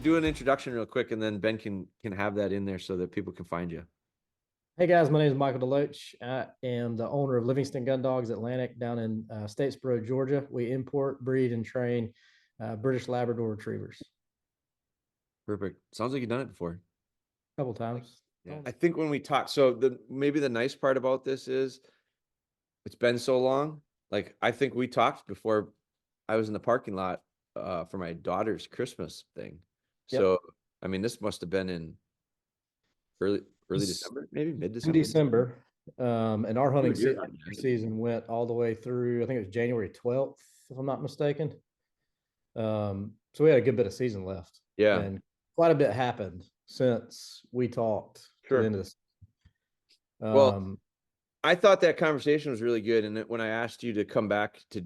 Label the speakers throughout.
Speaker 1: do an introduction real quick, and then Ben can have that in there so that people can find you.
Speaker 2: Hey guys, my name is Michael DeLoach. I am the owner of Livingston GunDogs Atlantic down in Statesboro, Georgia. We import, breed, and train British Labrador Retrievers.
Speaker 1: Perfect. Sounds like you've done it before.
Speaker 2: A couple times.
Speaker 1: Yeah. I think when we talk, so maybe the nice part about this is it's been so long. Like I think we talked before I was in the parking lot for my daughter's Christmas thing.
Speaker 2: Yep.
Speaker 1: So I mean, this must have been in early December, maybe
Speaker 2: In
Speaker 1: mid-December.
Speaker 2: December. And our hunting
Speaker 1: Deer
Speaker 2: season went all the way through, I think it was January 12th, if I'm not mistaken. So we had a good bit of season left.
Speaker 1: Yeah.
Speaker 2: And quite a bit happened since we talked to the end of the season.
Speaker 1: Well, I thought that conversation was really good, and when I asked you to come back to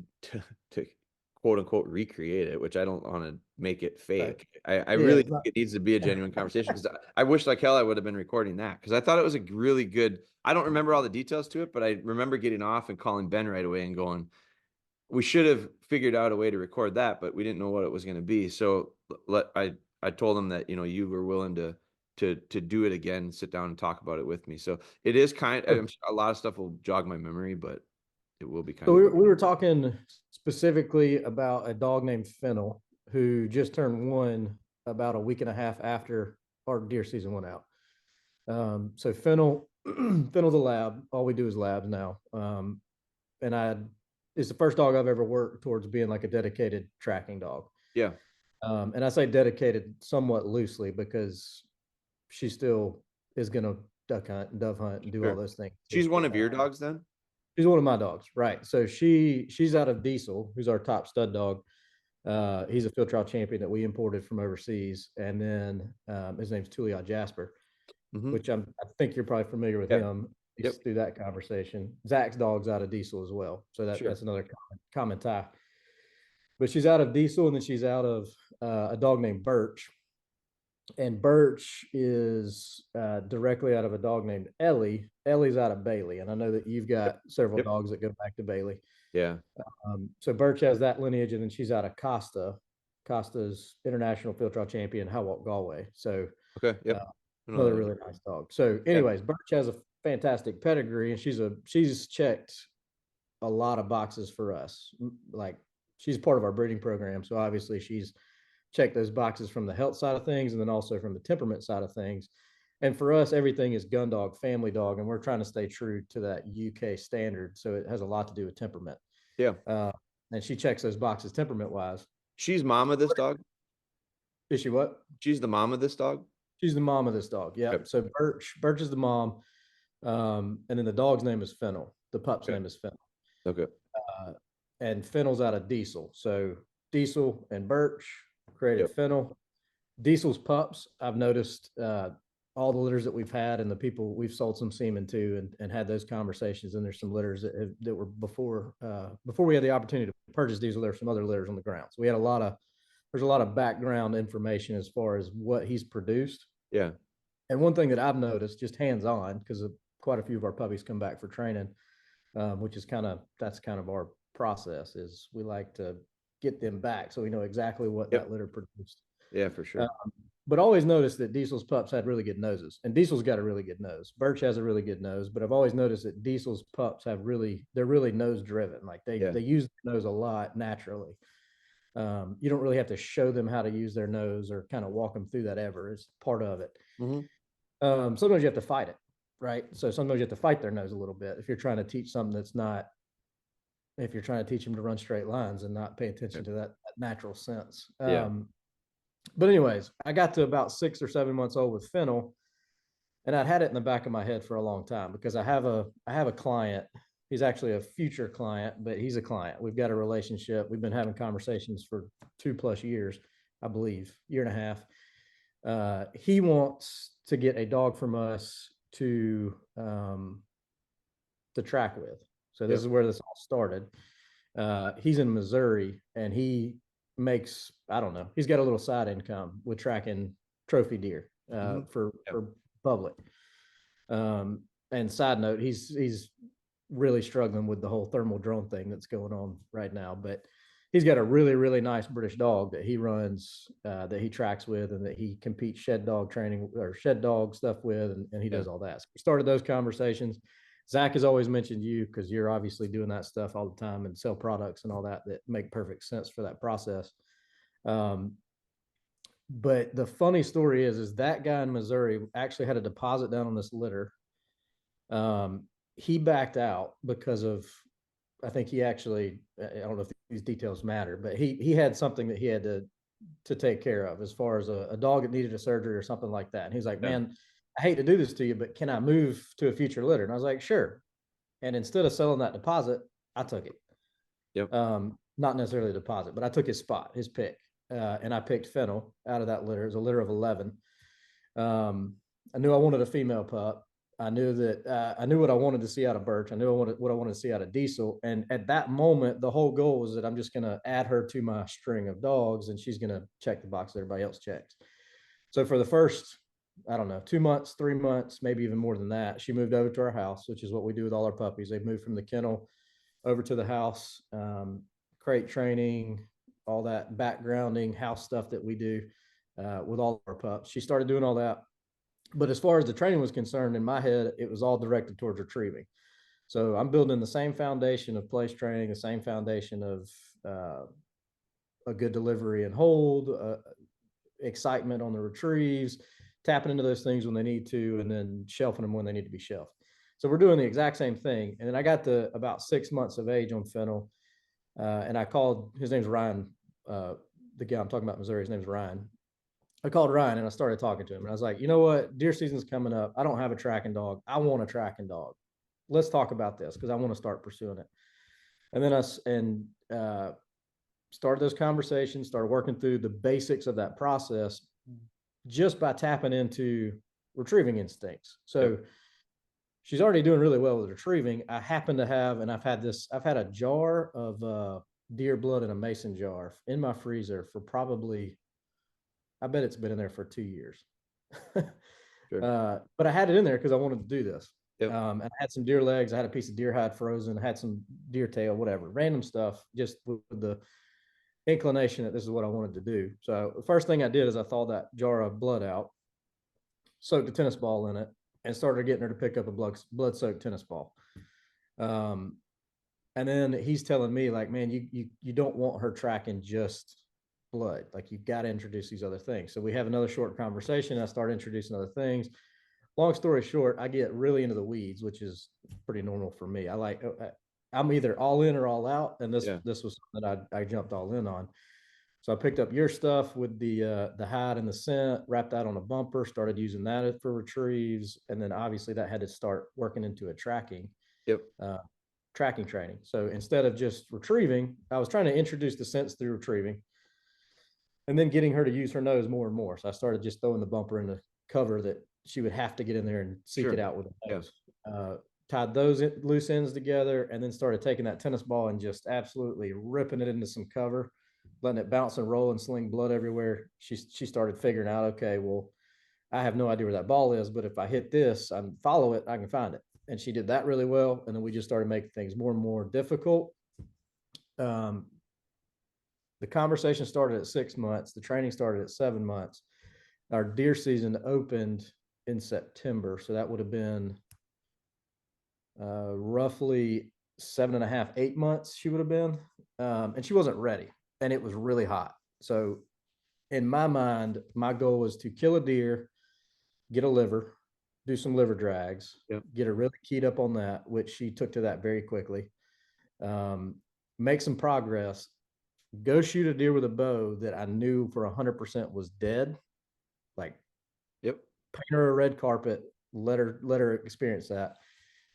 Speaker 1: quote unquote recreate it, which I don't want to make it fake. Right. I really think it needs to be a genuine conversation because I wish like hell I would have been recording that because I thought it was a really good. I don't remember all the details to it, but I remember getting off and calling Ben right away and going, we should have figured out a way to record that, but we didn't know what it was going to be. So I told him that you were willing to do it again, sit down and talk about it with me. So it is a lot of stuff will jog my memory, but it will be kind
Speaker 2: of.
Speaker 1: So
Speaker 2: we were talking specifically about a dog named Fennel who just turned 1 about a week and a half after our deer season went out. So Fennel's a lab. All we do is labs now. And it's the first dog I've ever worked towards being like a dedicated tracking dog.
Speaker 1: Yeah.
Speaker 2: And I say dedicated somewhat loosely because she still is going to duck hunt and dove hunt and do all those things.
Speaker 1: She's one of your dogs then?
Speaker 2: She's one of my dogs, right? So she's out of Diesel, who's our top stud dog. He's a field trial champion that we imported from overseas, and then his name's Tulia Jasper, which I think you're probably familiar with him through that conversation. Zach's dog's out of Diesel as well, so that's another common tie. But she's out of Diesel, and then she's out of a dog named Birch. And Birch is directly out of a dog named Ellie. Ellie's out of Bailey, and I know that you've got several dogs that go back to Bailey.
Speaker 1: Yeah.
Speaker 2: So Birch has that lineage, and then she's out of Costa. Costa's international field trial champion, Howalk Galway. So another really nice dog. So, anyways, Birch has a fantastic pedigree, and she's checked a lot of boxes for us. Like she's part of our breeding program, so obviously she's check those boxes from the health side of things and then also from the temperament side of things. And for us, everything is gun dog, family dog, and we're trying to stay true to that UK standard. So it has a lot to do with temperament.
Speaker 1: Yeah.
Speaker 2: And she checks those boxes temperament wise.
Speaker 1: She's mom of this dog?
Speaker 2: Is she what?
Speaker 1: She's the mom of this dog?
Speaker 2: She's the mom of this dog. Yeah. Yep. So Birch is the mom. And then the dog's name is Fennel. The pup's name is Fennel.
Speaker 1: Okay.
Speaker 2: And Fennel's out of Diesel. So Diesel and Birch created Fennel. Diesel's pups, I've noticed all the litters that we've had and the people we've sold some semen to and had those conversations. And there's some litters that were before we had the opportunity to purchase Diesel. There were some other litters on the ground. So we had there's a lot of background information as far as what he's produced.
Speaker 1: Yeah.
Speaker 2: And one thing that I've noticed just hands-on, because quite a few of our puppies come back for training, which is that's kind of our process, is we like to get them back so we know exactly what that litter produced.
Speaker 1: Yeah, for sure.
Speaker 2: But always noticed that Diesel's pups had really good noses, and Diesel's got a really good nose. Birch has a really good nose, but I've always noticed that Diesel's pups they're really nose driven. Like they use their nose a lot naturally. You don't really have to show them how to use their nose or kind of walk them through that ever. It's part of it. Sometimes you have to fight it, right? So sometimes you have to fight their nose a little bit if you're trying to teach something that's not. If you're trying to teach them to run straight lines and not pay attention to that natural sense. But anyways, I got to about 6 or 7 months old with Fennel, and I'd had it in the back of my head for a long time because I have a client. He's actually a future client, but he's a client. We've got a relationship. We've been having conversations for 2+ years, I believe, year and a half. He wants to get a dog from us to track with. So this is where this all started. He's in Missouri, and he makes, I don't know, he's got a little side income with tracking trophy deer for public. And side note, he's really struggling with the whole thermal drone thing that's going on right now. But he's got a really, really nice British dog that he runs, that he tracks with, and that he competes shed dog training or shed dog stuff with, and he does all that. So we started those conversations. Zach has always mentioned you because you're obviously doing that stuff all the time and sell products and all that make perfect sense for that process. But the funny story is that guy in Missouri actually had a deposit down on this litter. He backed out because of, I think he actually, I don't know if these details matter, but he had something that he had to take care of as far as a dog that needed a surgery or something like that. And he's like, man, I hate to do this to you, but can I move to a future litter? And I was like, sure. And instead of selling that deposit, I took it.
Speaker 1: Yep.
Speaker 2: Not necessarily a deposit, but I took his spot, his pick. And I picked Fennel out of that litter. It was a litter of 11. I knew I wanted a female pup. I knew that I knew what I wanted to see out of Birch. I knew what I wanted to see out of Diesel. And at that moment, the whole goal was that I'm just going to add her to my string of dogs, and she's going to check the box that everybody else checks. So for the first, I don't know, 2 months, 3 months, maybe even more than that, she moved over to our house, which is what we do with all our puppies. They moved from the kennel over to the house, crate training, all that backgrounding, house stuff that we do with all our pups. She started doing all that. But as far as the training was concerned, in my head, it was all directed towards retrieving. So I'm building the same foundation of place training, the same foundation of a good delivery and hold, excitement on the retrieves, tapping into those things when they need to, and then shelving them when they need to be shelved. So we're doing the exact same thing. And then I got to about 6 months of age on Fennel, and I called, his name's Ryan, the guy I'm talking about in Missouri, his name's Ryan. I called Ryan and I started talking to him, and I was like, you know what? Deer season's coming up. I don't have a tracking dog. I want a tracking dog. Let's talk about this because I want to start pursuing it. And then started those conversations, started working through the basics of that process just by tapping into retrieving instincts. So she's already doing really well with retrieving. I happen to have, and I've had a jar of deer blood in a mason jar in my freezer for probably, I bet it's been in there for 2 years. Sure. But I had it in there because I wanted to do this. And I had some deer legs. I had a piece of deer hide frozen. I had some deer tail, whatever, random stuff, just with the inclination that this is what I wanted to do. So the first thing I did is I thawed that jar of blood out, soaked a tennis ball in it, and started getting her to pick up a blood-soaked tennis ball. And then he's telling me, like, man, you don't want her tracking just blood. Like, you've got to introduce these other things. So we have another short conversation. I start introducing other things. Long story short, I get really into the weeds, which is pretty normal for me. I'm either all in or all out, and this was something that I jumped all in on. So I picked up your stuff with the hide and the scent, wrapped that on a bumper, started using that for retrieves, and then obviously that had to start working into a tracking training. So instead of just retrieving, I was trying to introduce the scents through retrieving, and then getting her to use her nose more and more. So I started just throwing the bumper in the cover that she would have to get in there and seek it out with the nose. Tied those loose ends together, and then started taking that tennis ball and just absolutely ripping it into some cover, letting it bounce and roll and sling blood everywhere. She started figuring out, okay, well, I have no idea where that ball is, but if I hit this and follow it, I can find it. And she did that really well. And then we just started making things more and more difficult. The conversation started at 6 months. The training started at 7 months. Our deer season opened in September. So that would have been roughly 7.5, 8 months she would have been. And she wasn't ready, and it was really hot. So in my mind, my goal was to kill a deer, get a liver, do some liver drags, get her really keyed up on that, which she took to that very quickly. Make some progress, go shoot a deer with a bow that I knew for 100% was dead. Like, paint her a red carpet, let her experience that.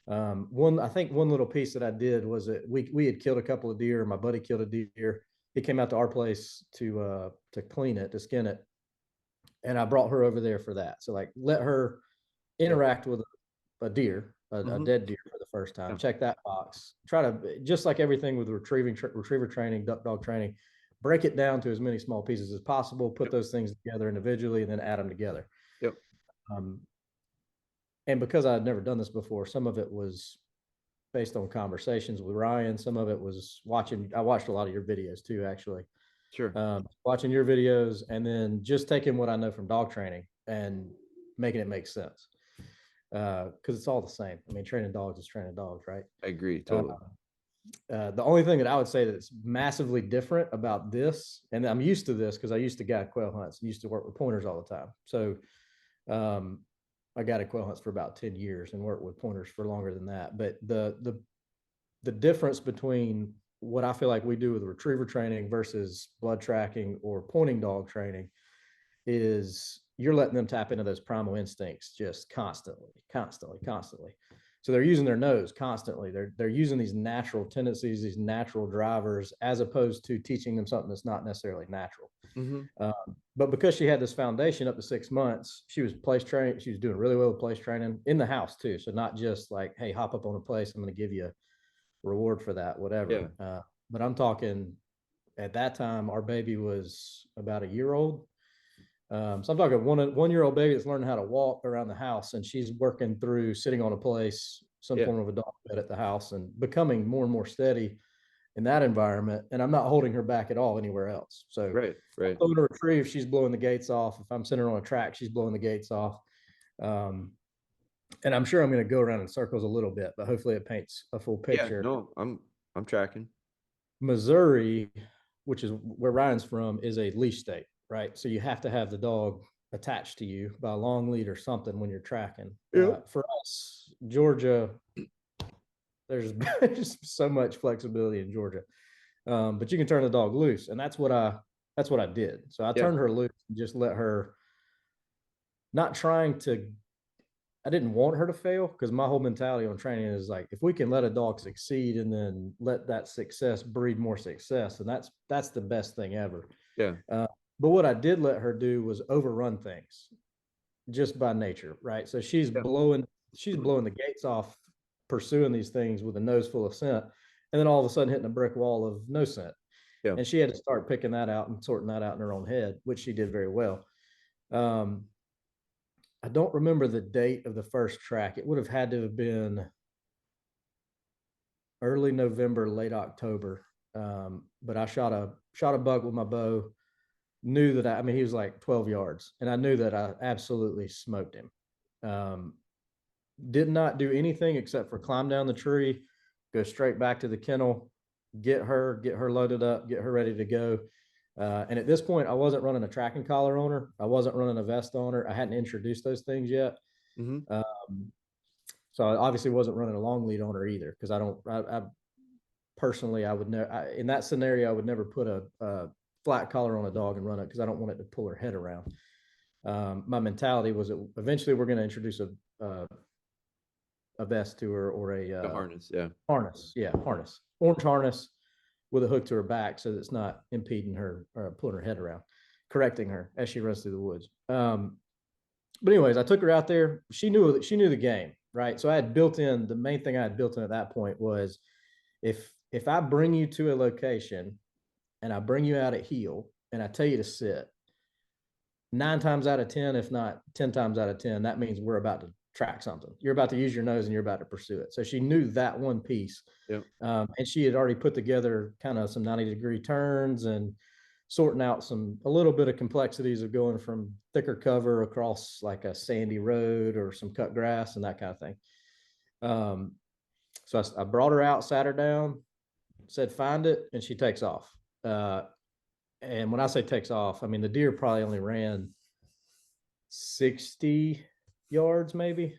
Speaker 2: I think one little piece that I did was that we had killed a couple of deer. My buddy killed a deer. He came out to our place to clean it, to skin it. And I brought her over there for that. So, like, let her interact with a deer, a dead deer for the first time. Check that box. Try to, just like everything with retriever training, duck dog training, break it down to as many small pieces as possible, put those things together individually, and then add them together. And because I had never done this before, some of it was based on conversations with Ryan. Some of it was I watched a lot of your videos too, actually.
Speaker 1: Sure.
Speaker 2: Watching your videos and then just taking what I know from dog training and making it make sense. Because it's all the same. I mean, training dogs is training dogs, right?
Speaker 1: I agree. Totally.
Speaker 2: The only thing that I would say that's massively different about this, and I'm used to this because I used to guide quail hunts and used to work with pointers all the time. So I guided quail hunts for about 10 years and worked with pointers for longer than that. But the difference between what I feel like we do with retriever training versus blood tracking or pointing dog training is you're letting them tap into those primal instincts just constantly. So they're using their nose constantly. They're using these natural tendencies, these natural drivers, as opposed to teaching them something that's not necessarily natural.
Speaker 1: Mm-hmm.
Speaker 2: But because she had this foundation up to 6 months, she was place trained. She was doing really well with place training in the house too. So not just like, hey, hop up on a place, I'm going to give you a reward for that, whatever.
Speaker 1: Yeah.
Speaker 2: But I'm talking at that time, our baby was about a year old. So I'm talking 1-year-old baby that's learning how to walk around the house, and she's working through sitting on a place, some form of a dog bed at the house, and becoming more and more steady in that environment. And I'm not holding her back at all anywhere else. So
Speaker 1: right.
Speaker 2: I'm going to retrieve, she's blowing the gates off. If I'm sitting her on a track, she's blowing the gates off. And I'm sure I'm going to go around in circles a little bit, but hopefully it paints a full picture.
Speaker 1: Yeah, no, I'm tracking.
Speaker 2: Missouri, which is where Ryan's from, is a leash state, right? So you have to have the dog attached to you by a long lead or something when you're tracking. For us, Georgia, there's so much flexibility in Georgia, but you can turn the dog loose, and that's what I did. So I turned her loose and just let her, not trying to. I didn't want her to fail, because my whole mentality on training is like, if we can let a dog succeed and then let that success breed more success, and that's the best thing ever.
Speaker 1: Yeah.
Speaker 2: But what I did let her do was overrun things just by nature, right? So she's blowing the gates off, pursuing these things with a nose full of scent, and then all of a sudden hitting a brick wall of no scent. Yeah. And she had to start picking that out and sorting that out in her own head, which she did very well. I don't remember the date of the first track. It would have had to have been early November, late October. But I shot a buck with my bow. Knew that he was like 12 yards, and I knew that I absolutely smoked him. Did not do anything except for climb down the tree, go straight back to the kennel, get her loaded up, get her ready to go. And at this point, I wasn't running a tracking collar on her. I wasn't running a vest on her. I hadn't introduced those things yet. Mm-hmm. So I obviously wasn't running a long lead on her either, because I personally, I would never, in that scenario, I would never put a flat collar on a dog and run it, because I don't want it to pull her head around. My mentality was that eventually we're going to introduce a vest to her, or a
Speaker 1: harness.
Speaker 2: Harness, orange harness with a hook to her back, so that it's not impeding her or pulling her head around, correcting her as she runs through the woods. But anyways, I took her out there. She knew the game, right? So I had built in, the main thing I had built in at that point was, if I bring you to a location and I bring you out at heel and I tell you to sit, 9 times out of 10, if not 10 times out of 10, that means we're about to track something. You're about to use your nose and you're about to pursue it. So she knew that one piece. Yep. And she had already put together kind of some 90-degree turns and sorting out a little bit of complexities of going from thicker cover across like a sandy road or some cut grass and that kind of thing. So I brought her out, sat her down, said, find it, and she takes off. And when I say takes off, I mean, the deer probably only ran 60 yards maybe.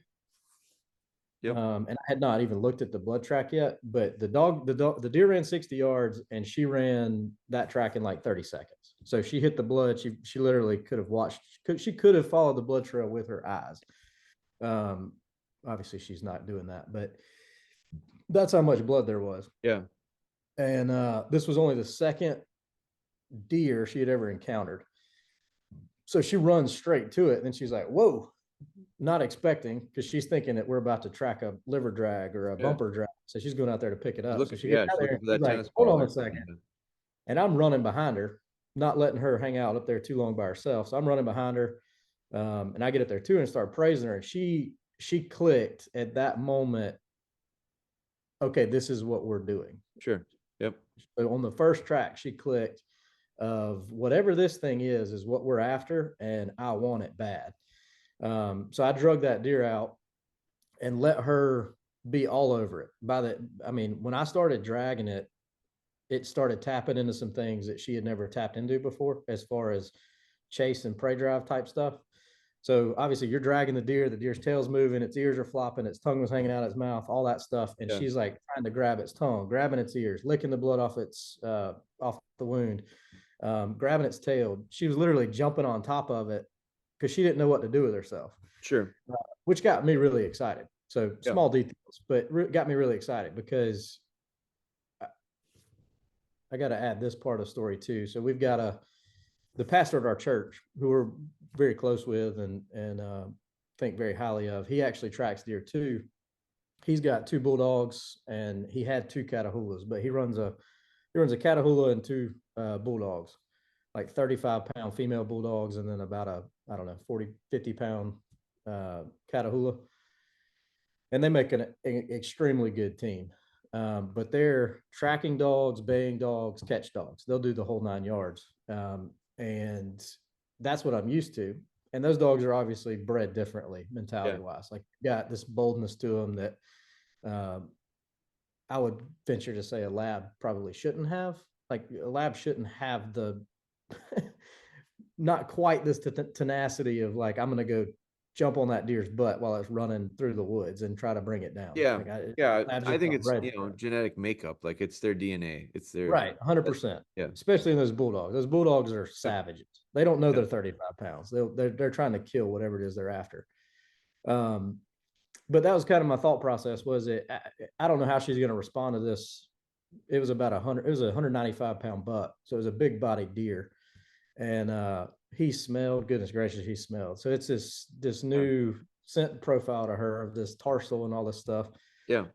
Speaker 2: Yep. And I had not even looked at the blood track yet, but the deer ran 60 yards and she ran that track in like 30 seconds. So she hit the blood. She literally could have followed the blood trail with her eyes. Obviously she's not doing that, but that's how much blood there was.
Speaker 1: Yeah.
Speaker 2: And this was only the second deer she had ever encountered. So she runs straight to it, and then she's like, whoa, not expecting, because she's thinking that we're about to track a liver drag or a bumper drag. So she's going out there to pick it up. So she gets out there, and like, hold on a second. And I'm running behind her, not letting her hang out up there too long by herself. So I'm running behind her, and I get up there too and start praising her. And she clicked at that moment okay, this is what we're doing.
Speaker 1: Sure. Yep.
Speaker 2: So on the first track, she clicked of whatever this thing is what we're after, and I want it bad. So I drug that deer out and let her be all over it. When I started dragging it, it started tapping into some things that she had never tapped into before, as far as chase and prey drive type stuff. So obviously you're dragging the deer's tail's moving, its ears are flopping, its tongue was hanging out of its mouth, all that stuff. And she's like trying to grab its tongue, grabbing its ears, licking the blood off off the wound, grabbing its tail. She was literally jumping on top of it because she didn't know what to do with herself.
Speaker 1: Sure.
Speaker 2: Which got me really excited. So small details, but got me really excited because I got to add this part of the story too. So we've got the pastor at our church, who we're very close with and think very highly of. He actually tracks deer too. He's got 2 bulldogs and he had 2 Catahoulas, but he runs a Catahoula and 2 bulldogs, like 35-pound female bulldogs, and then about a, I don't know, 40, 50-pound Catahoula. And they make an extremely good team. But they're tracking dogs, baying dogs, catch dogs. They'll do the whole 9 yards. And that's what I'm used to. And those dogs are obviously bred differently, mentality wise. Like, got this boldness to them that I would venture to say a lab probably shouldn't have. Like, a lab shouldn't have the not quite this tenacity of like, I'm going to go jump on that deer's butt while it's running through the woods and try to bring it down.
Speaker 1: Yeah.
Speaker 2: Like,
Speaker 1: I think it's, genetic makeup. Like, it's their DNA. It's their,
Speaker 2: right. 100%.
Speaker 1: Yeah.
Speaker 2: Especially in those bulldogs. Those bulldogs are savages. They don't know they're 35 pounds. They're trying to kill whatever it is they're after. But that was kind of my thought process. I don't know how she's going to respond to this. It was about 100. It was a 195-pound buck. So it was a big bodied deer. And he smelled, goodness gracious, he smelled. So it's this new scent profile to her of this tarsal and all this stuff.
Speaker 1: Yeah.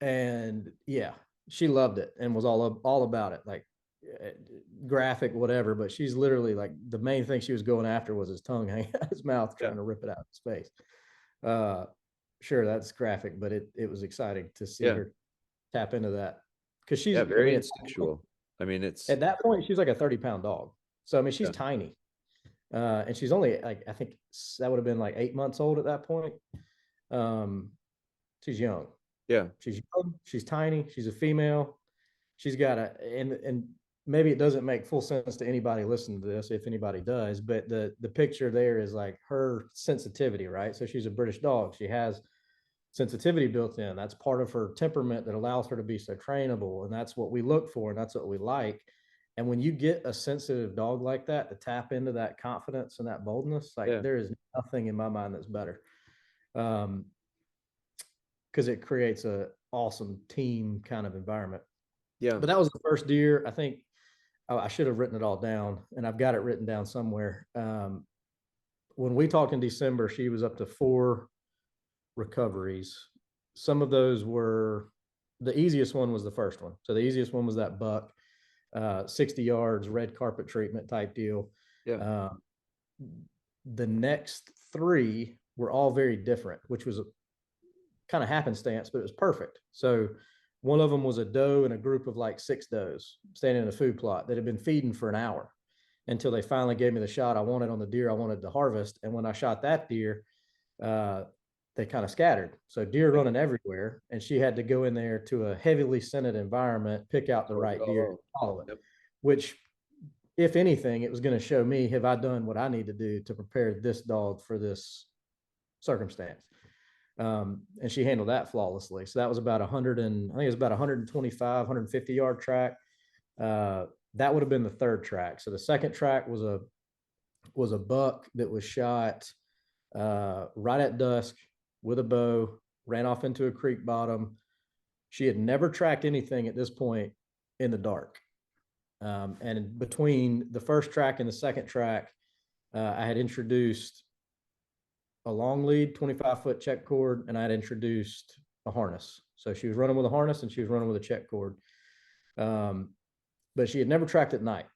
Speaker 2: And yeah, she loved it and was all about it, like graphic, whatever. But she's literally like, the main thing she was going after was his tongue hanging out of his mouth, trying to rip it out of his face. Sure, that's graphic, but it was exciting to see her tap into that, because she's
Speaker 1: very instinctual. I mean, it's
Speaker 2: at that point, she's like a 30-pound dog. So I mean, she's tiny. And she's only, like, I think that would have been like 8 months old at that point. She's young.
Speaker 1: Yeah.
Speaker 2: She's young, she's tiny, she's a female. She's got and maybe it doesn't make full sense to anybody listening to this, if anybody does, but the picture there is like her sensitivity, right? So she's a British dog. She has sensitivity built in. That's part of her temperament that allows her to be so trainable. And that's what we look for. And that's what we like. And when you get a sensitive dog like that to tap into that confidence and that boldness, like, there is nothing in my mind that's better. Because it creates a awesome team kind of environment.
Speaker 1: Yeah.
Speaker 2: But that was the first deer. I think I should have written it all down, and I've got it written down somewhere. When we talked in December, she was up to 4 recoveries. Some of those were, the easiest one was the first one. So the easiest one was that buck, 60 yards, red carpet treatment type deal.
Speaker 1: Yeah.
Speaker 2: The next 3 were all very different, which was a kind of happenstance, but it was perfect. So one of them was a doe and a group of like 6 does standing in a food plot that had been feeding for an hour until they finally gave me the shot I wanted on the deer I wanted to harvest. And when I shot that deer, they kind of scattered. So deer running everywhere, and she had to go in there to a heavily scented environment, pick out the right deer, and follow it. Which, if anything, it was going to show me, have I done what I need to do to prepare this dog for this circumstance? And she handled that flawlessly. So that was about 100 and I think it was about 125, 150 yard track. That would have been the 3rd track. So the 2nd track was a buck that was shot right at dusk with a bow, ran off into a creek bottom. She had never tracked anything at this point in the dark. And between the 1st track and the 2nd track, I had introduced a long lead, 25-foot check cord, and I had introduced a harness. So she was running with a harness and she was running with a check cord. But she had never tracked at night.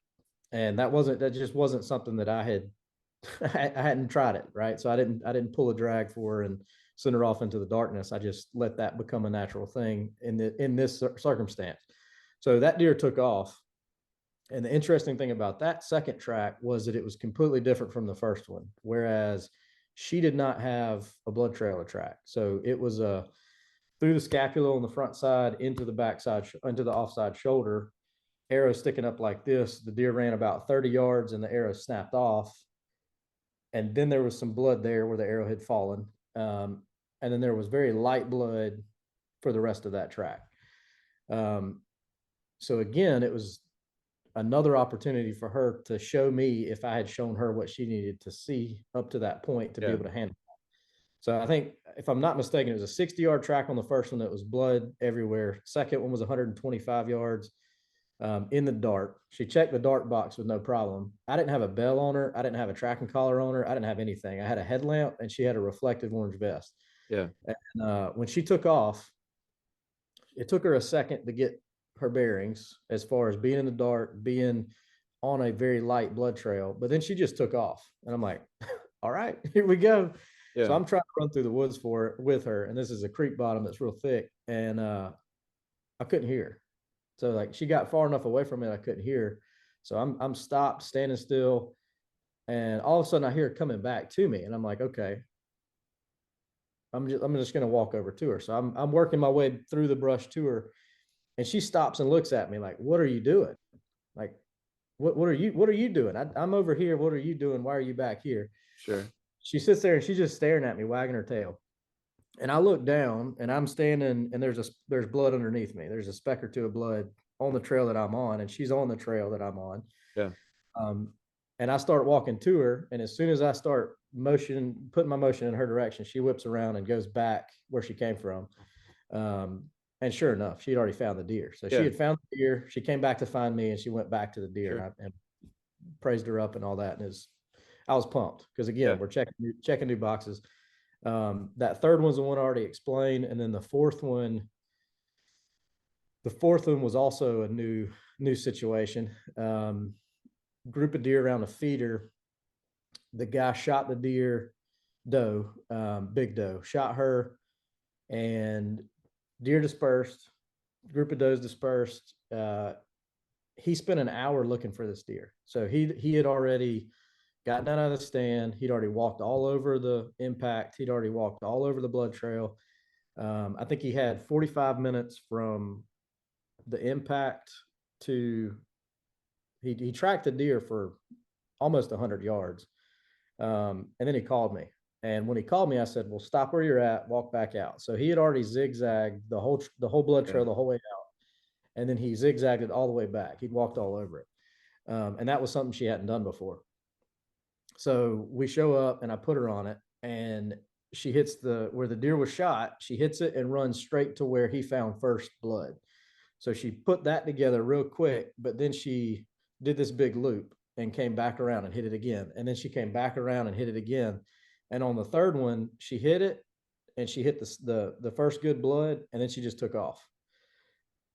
Speaker 2: And that just wasn't something that I hadn't tried it, right? So I didn't pull a drag for her and send her off into the darkness. I just let that become a natural thing in this circumstance. So that deer took off. And the interesting thing about that second track was that it was completely different from the first one, whereas she did not have a blood trailer track. So it was through the scapula on the front side into the backside, into the offside shoulder, arrow sticking up like this. The deer ran about 30 yards and the arrow snapped off. And then there was some blood there where the arrow had fallen. And then there was very light blood for the rest of that track. So again, it was another opportunity for her to show me if I had shown her what she needed to see up to that point to be able to handle it. So I think, if I'm not mistaken, it was a 60-yard track on the first one that was blood everywhere. Second one was 125 yards in the dart. She checked the dart box with no problem. I didn't have a bell on her. I didn't have a tracking collar on her. I didn't have anything. I had a headlamp and she had a reflective orange vest.
Speaker 1: Yeah.
Speaker 2: And when she took off, it took her a second to get her bearings as far as being in the dark, being on a very light blood trail, but then she just took off. And I'm like, all right, here we go. Yeah. So I'm trying to run through the woods with her. And this is a creek bottom that's real thick. And I couldn't hear her. So like she got far enough away from it, I couldn't hear her. So I'm stopped, standing still. And all of a sudden I hear her coming back to me. And I'm like, okay, I'm just going to walk over to her. So I'm working my way through the brush to her. And she stops and looks at me like, what are you doing? Like, what are you doing? I'm over here. What are you doing? Why are you back here?
Speaker 1: Sure.
Speaker 2: She sits there and she's just staring at me, wagging her tail. And I look down and I'm standing and there's blood underneath me. There's a speck or two of blood on the trail that I'm on, and she's on the trail that I'm on.
Speaker 1: Yeah.
Speaker 2: And I start walking to her. And as soon as I start putting my motion in her direction, she whips around and goes back where she came from. And sure enough, she'd already found the deer. So she had found the deer. She came back to find me and she went back to the deer. Sure. And praised her up and all that. And I was pumped because, again, we're checking new boxes. That third one's the one I already explained. And then the fourth one was also a new situation. Group of deer around a feeder. The guy shot the deer, doe, big doe, shot her, and deer dispersed, group of does dispersed. He spent an hour looking for this deer. So he had already gotten out of the stand. He'd already walked all over the impact. He'd already walked all over the blood trail. I think he had 45 minutes from the impact to, he tracked the deer for almost 100 yards. And then he called me. And when he called me, I said, well, stop where you're at, walk back out. So he had already zigzagged the whole blood trail the whole way out. And then he zigzagged it all the way back. He'd walked all over it. And that was something she hadn't done before. So we show up and I put her on it, and she hits where the deer was shot. She hits it and runs straight to where he found first blood. So she put that together real quick, but then she did this big loop and came back around and hit it again. And then she came back around and hit it again. And on the third one, she hit it and she hit the first good blood, and then she just took off.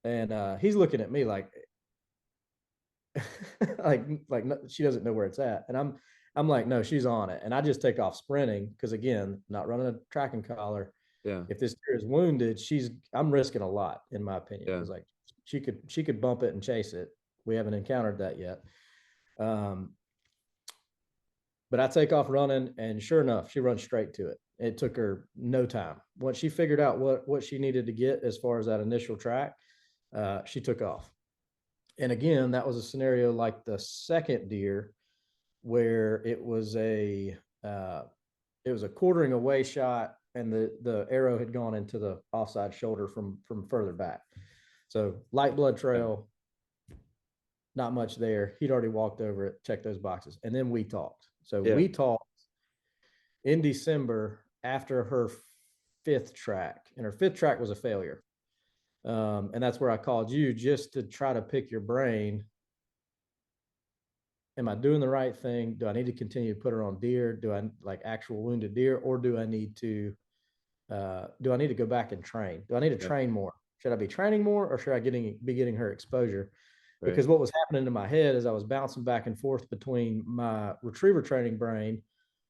Speaker 2: And he's looking at me like, like she doesn't know where it's at. And I'm like, no, she's on it. And I just take off sprinting because, again, not running a tracking collar. Yeah. If this deer is wounded, I'm risking a lot, in my opinion. Because like she could bump it and chase it. We haven't encountered that yet. But I take off running, and sure enough, she runs straight to it. It took her no time. Once she figured out what she needed to get as far as that initial track, she took off. And again, that was a scenario like the second deer, where it was a quartering away shot, and the arrow had gone into the offside shoulder from further back. So light blood trail, not much there. He'd already walked over it, checked those boxes, and then we talked. So we talked in December after her fifth track, and her fifth track was a failure. And that's where I called you just to try to pick your brain. Am I doing the right thing? Do I need to continue to put her on deer? Do I like actual wounded deer, or do I need to go back and train? Do I need to train more? Should I be training more, or should I be getting her exposure? Right. Because what was happening in my head is I was bouncing back and forth between my retriever training brain,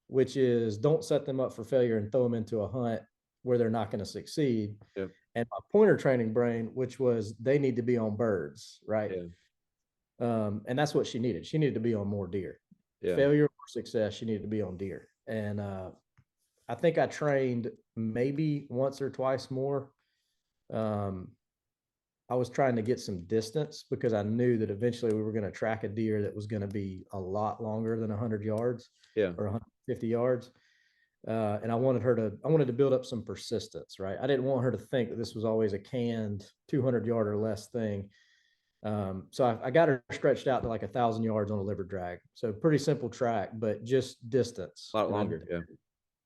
Speaker 2: which is don't set them up for failure and throw them into a hunt where they're not going to succeed.
Speaker 1: Yep.
Speaker 2: And my pointer training brain, which was they need to be on birds, right? And that's what she needed. She needed to be on more deer. Failure or success, she needed to be on deer. And I think I trained maybe once or twice more. I was trying to get some distance because I knew that eventually we were going to track a deer that was going to be a lot longer than 100 yards or 150 yards. And I wanted to build up some persistence, right? I didn't want her to think that this was always a canned 200 yard or less thing. So I got her stretched out to like 1,000 yards on a liver drag. So pretty simple track, but just distance.
Speaker 1: A lot longer.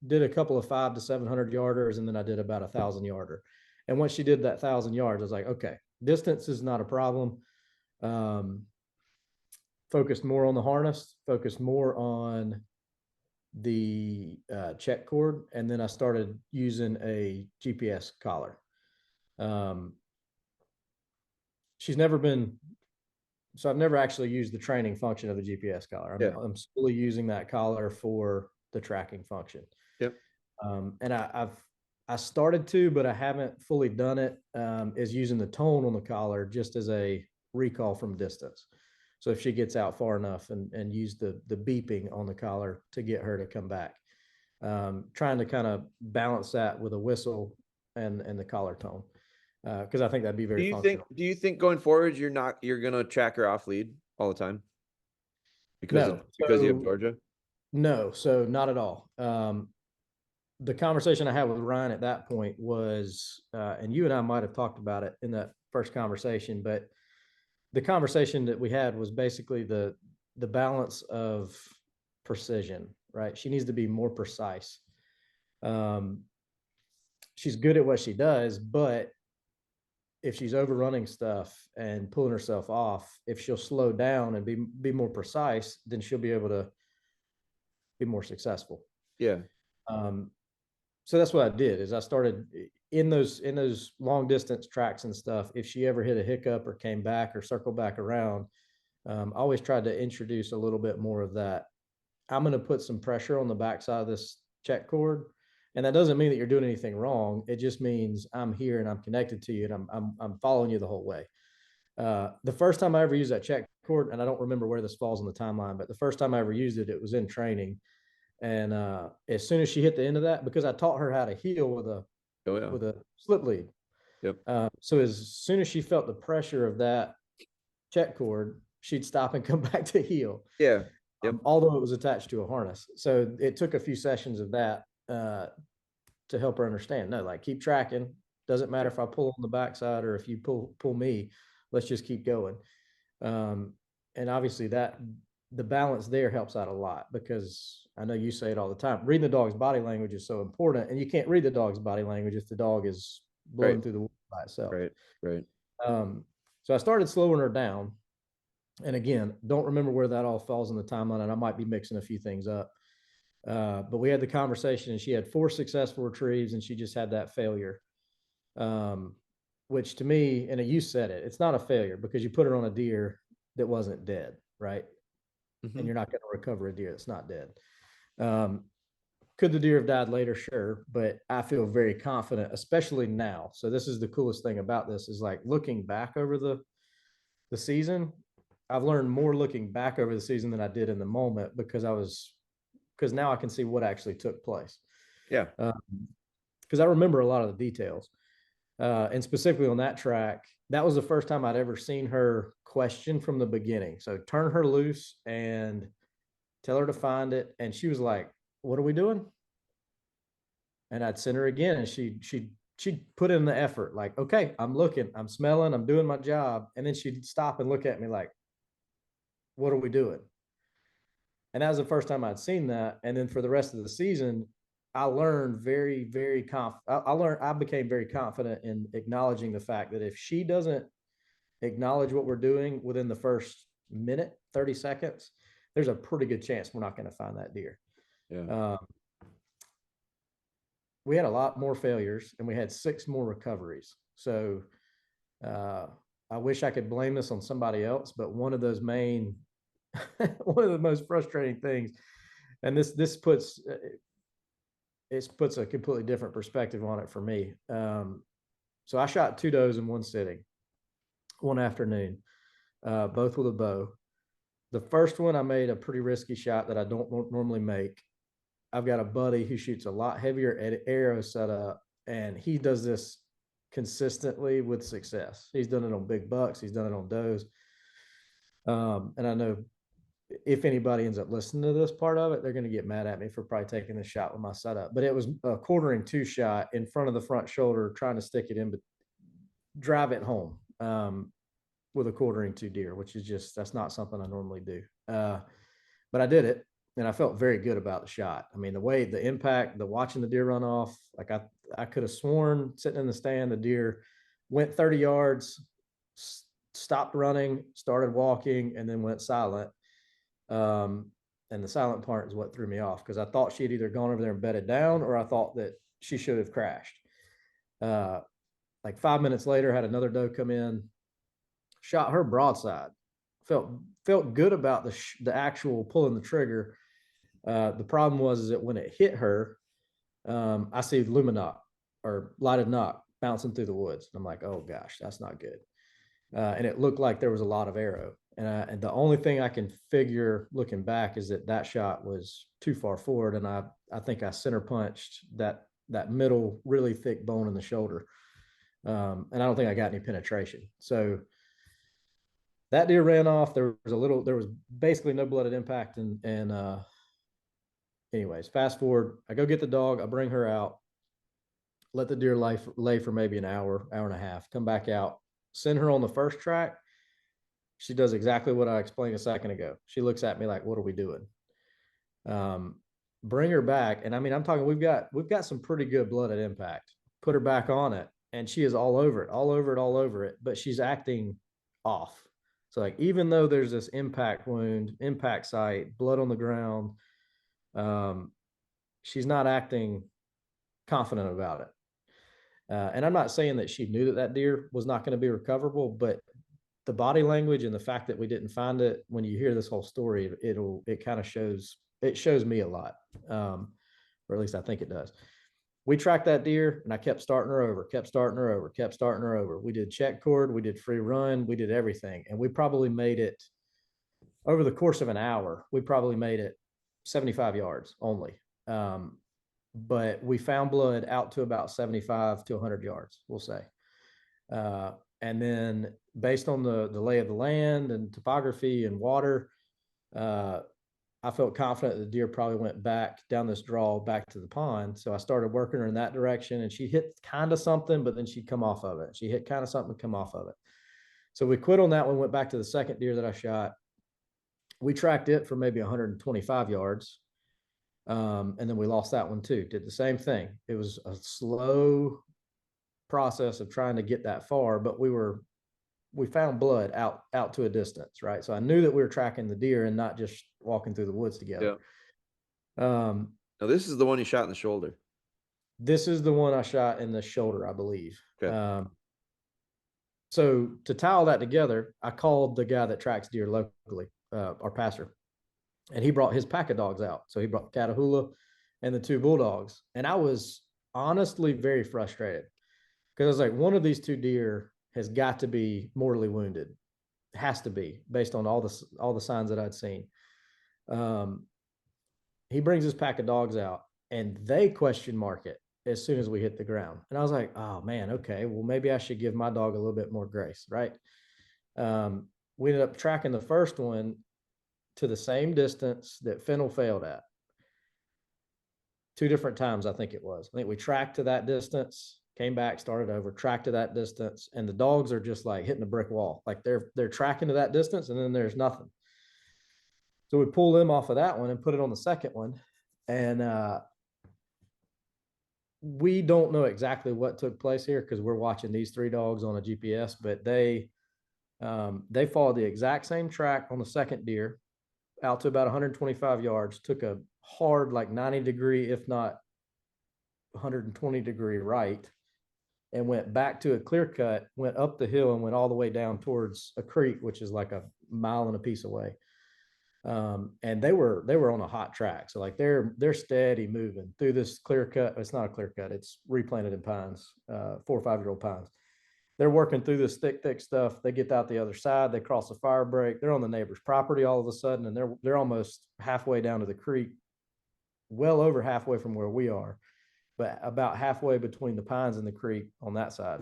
Speaker 2: Did a couple of 500 to 700 yarders, and then I did about 1,000 yarder. And once she did that 1,000 yards, I was like, okay, distance is not a problem. Focused more on the harness, focused more on the check cord, and then I started using a GPS collar. She's never been, so I've never actually used the training function of the GPS collar. I'm solely using that collar for the tracking function.
Speaker 1: Yep.
Speaker 2: And I started to, but I haven't fully done it, is using the tone on the collar just as a recall from distance. So if she gets out far enough and use the beeping on the collar to get her to come back, trying to kind of balance that with a whistle and the collar tone. Because I think that'd be very functional.
Speaker 1: Do you think going forward you're gonna track her off lead all the time? Because you have Georgia?
Speaker 2: No, so not at all. The conversation I had with Ryan at that point was, and you and I might have talked about it in that first conversation, but the conversation that we had was basically the balance of precision, right? She needs to be more precise. She's good at what she does, but if she's overrunning stuff and pulling herself off, if she'll slow down and be more precise, then she'll be able to be more successful.
Speaker 1: Yeah.
Speaker 2: So that's what I did is I started in those long distance tracks and stuff. If she ever hit a hiccup or came back or circled back around, I always tried to introduce a little bit more of that. I'm going to put some pressure on the backside of this check cord. And that doesn't mean that you're doing anything wrong. It just means I'm here and I'm connected to you and I'm following you the whole way. The first time I ever used that check cord, and I don't remember where this falls on the timeline, but the first time I ever used it, it was in training. And as soon as she hit the end of that, because I taught her how to heel with a slip lead.
Speaker 1: Yep.
Speaker 2: So as soon as she felt the pressure of that check cord, she'd stop and come back to heel.
Speaker 1: Yeah. Yep.
Speaker 2: Although it was attached to a harness. So it took a few sessions of that to help her understand. No, like keep tracking. Doesn't matter if I pull on the backside or if you pull me. Let's just keep going. And obviously the balance there helps out a lot because I know you say it all the time. Reading the dog's body language is so important, and you can't read the dog's body language if the dog is blowing through the woods by itself.
Speaker 1: Right.
Speaker 2: So I started slowing her down. And again, don't remember where that all falls in the timeline, and I might be mixing a few things up. But we had the conversation, and she had 4 successful retrieves, and she just had that failure, which to me, and you said it, it's not a failure because you put her on a deer that wasn't dead, right? Mm-hmm. And you're not going to recover a deer that's not dead. Could the deer have died later? Sure. But I feel very confident, especially now. So this is the coolest thing about this is like looking back over the season. I've learned more looking back over the season than I did in the moment because now I can see what actually took place.
Speaker 1: Yeah.
Speaker 2: Because I remember a lot of the details. And specifically on that track, that was the first time I'd ever seen her question from the beginning. So turn her loose and tell her to find it. And she was like, what are we doing? And I'd send her again, and she'd put in the effort, like, okay, I'm looking, I'm smelling, I'm doing my job. And then she'd stop and look at me like, what are we doing? And that was the first time I'd seen that. And then for the rest of the season, I learned very, very I became very confident in acknowledging the fact that if she doesn't acknowledge what we're doing within the first minute, 30 seconds, there's a pretty good chance we're not going to find that deer.
Speaker 1: Yeah.
Speaker 2: We had a lot more failures and we had 6 more recoveries. So I wish I could blame this on somebody else, but one of those one of the most frustrating things, and this puts it puts a completely different perspective on it for me. So I shot 2 does in one sitting, one afternoon, both with a bow. The first one, I made a pretty risky shot that I don't normally make. I've got a buddy who shoots a lot heavier arrow setup, and he does this consistently with success. He's done it on big bucks. He's done it on does. And I know if anybody ends up listening to this part of it, they're going to get mad at me for probably taking this shot with my setup. But it was a quartering 2 shot in front of the front shoulder, trying to stick it in, but drive it home with a quartering 2 deer, which is just, that's not something I normally do. But I did it, and I felt very good about the shot. I mean, the way, the impact, the watching the deer run off, like I could have sworn sitting in the stand, the deer went 30 yards, stopped running, started walking, and then went silent. And the silent part is what threw me off, because I thought she had either gone over there and bedded down, or I thought that she should have crashed. Like 5 minutes later, had another doe come in, shot her broadside. Felt good about the actual pulling the trigger. The problem was that when it hit her, I see luminoc, or lighted knock, bouncing through the woods. I'm like, oh gosh, that's not good. And it looked like there was a lot of arrow. And the only thing I can figure looking back is that shot was too far forward, and I think I center punched that middle really thick bone in the shoulder, and I don't think I got any penetration. So that deer ran off. There was basically no blooded impact, and anyways, fast forward, I go get the dog, I bring her out, let the deer lay for maybe an hour and a half, come back out, send her on the first track. She does exactly what I explained a second ago. She looks at me like, what are we doing? Bring her back. And I mean, I'm talking, we've got some pretty good blooded impact. Put her back on it, and she is all over it, but she's acting off. So like, even though there's this impact wound, impact site, blood on the ground, she's not acting confident about it. And I'm not saying that she knew that deer was not going to be recoverable, but the body language and the fact that we didn't find it, when you hear this whole story, it kind of shows me a lot, or at least I think it does. We tracked that deer, and I kept starting her over. We did check cord, we did free run, we did everything, and we probably made it over the course of an hour. We probably made it 75 yards only. But we found blood out to about 75 to 100 yards, we'll say. And then based on the lay of the land and topography and water, I felt confident the deer probably went back down this draw back to the pond. So I started working her in that direction, and she hit kind of something, but then she'd come off of it. She hit kind of something, come off of it. So we quit on that one, went back to the second deer that I shot. We tracked it for maybe 125 yards. And then we lost that one too. Did the same thing. It was a slow process of trying to get that far, but we found blood out to a distance, right? So I knew that we were tracking the deer and not just walking through the woods together.
Speaker 1: Yeah. Now this is the one you shot in the shoulder.
Speaker 2: This is the one I shot in the shoulder, I believe. Okay. So to tie all that together, I called the guy that tracks deer locally, our passer, and he brought his pack of dogs out. So he brought the Catahoula and the 2 bulldogs. And I was honestly very frustrated, because I was like, one of these 2 deer has got to be mortally wounded. It has to be, based on all the signs that I'd seen. He brings his pack of dogs out, and they question mark it as soon as we hit the ground. And I was like, oh man, okay, well, maybe I should give my dog a little bit more grace, right? We ended up tracking the first one to the same distance that Fennel failed at. 2 different times, I think it was. I think we tracked to that distance, came back, started over, tracked to that distance, and the dogs are just like hitting a brick wall. Like they're tracking to that distance, and then there's nothing. So we pull them off of that one and put it on the second one. And we don't know exactly what took place here, because we're watching these 3 dogs on a GPS, but they followed the exact same track on the second deer out to about 125 yards, took a hard, like 90 degree, if not 120 degree right, and went back to a clear cut, went up the hill, and went all the way down towards a creek, which is like a mile and a piece away. And they were on a hot track. So like they're steady moving through this clear cut. It's not a clear cut. It's replanted in pines, 4 or 5-year-old pines. They're working through this thick stuff. They get out the other side. They cross a fire break. They're on the neighbor's property all of a sudden, and they're almost halfway down to the creek, well over halfway from where we are, but about halfway between the pines and the creek on that side.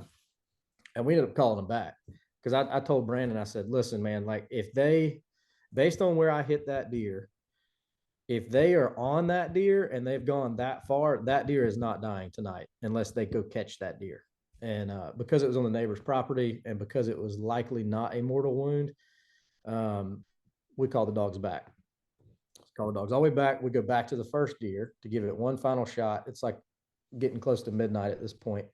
Speaker 2: And we ended up calling them back because I told Brandon, I said, listen, man, like if they, based on where I hit that deer, if they are on that deer and they've gone that far, that deer is not dying tonight unless they go catch that deer. And because it was on the neighbor's property and because it was likely not a mortal wound, we called the dogs back. Call the dogs all the way back. We go back to the first deer to give it one final shot. It's like getting close to midnight at this point.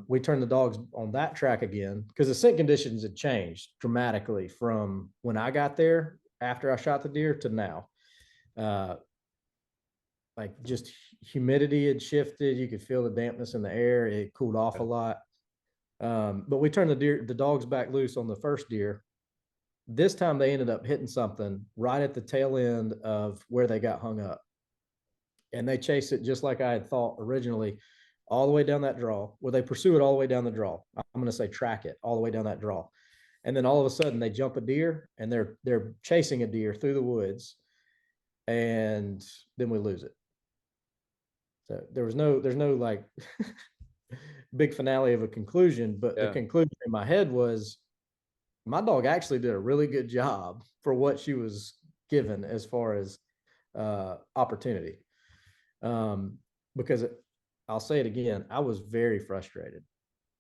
Speaker 2: We turned the dogs on that track again because the scent conditions had changed dramatically from when I got there after I shot the deer to now. Like just humidity had shifted. You could feel the dampness in the air. It cooled off a lot. But we turned the dogs back loose on the first deer. This time they ended up hitting something right at the tail end of where they got hung up. And they chased it just like I had thought originally, all the way down that draw, where they pursue it all the way down the draw. I'm going to say track it all the way down that draw. And then all of a sudden they jump a deer and they're chasing a deer through the woods. And then we lose it. So there's no like big finale of a conclusion, but the conclusion in my head was my dog actually did a really good job for what she was given as far as opportunity. Because I'll say it again, I was very frustrated.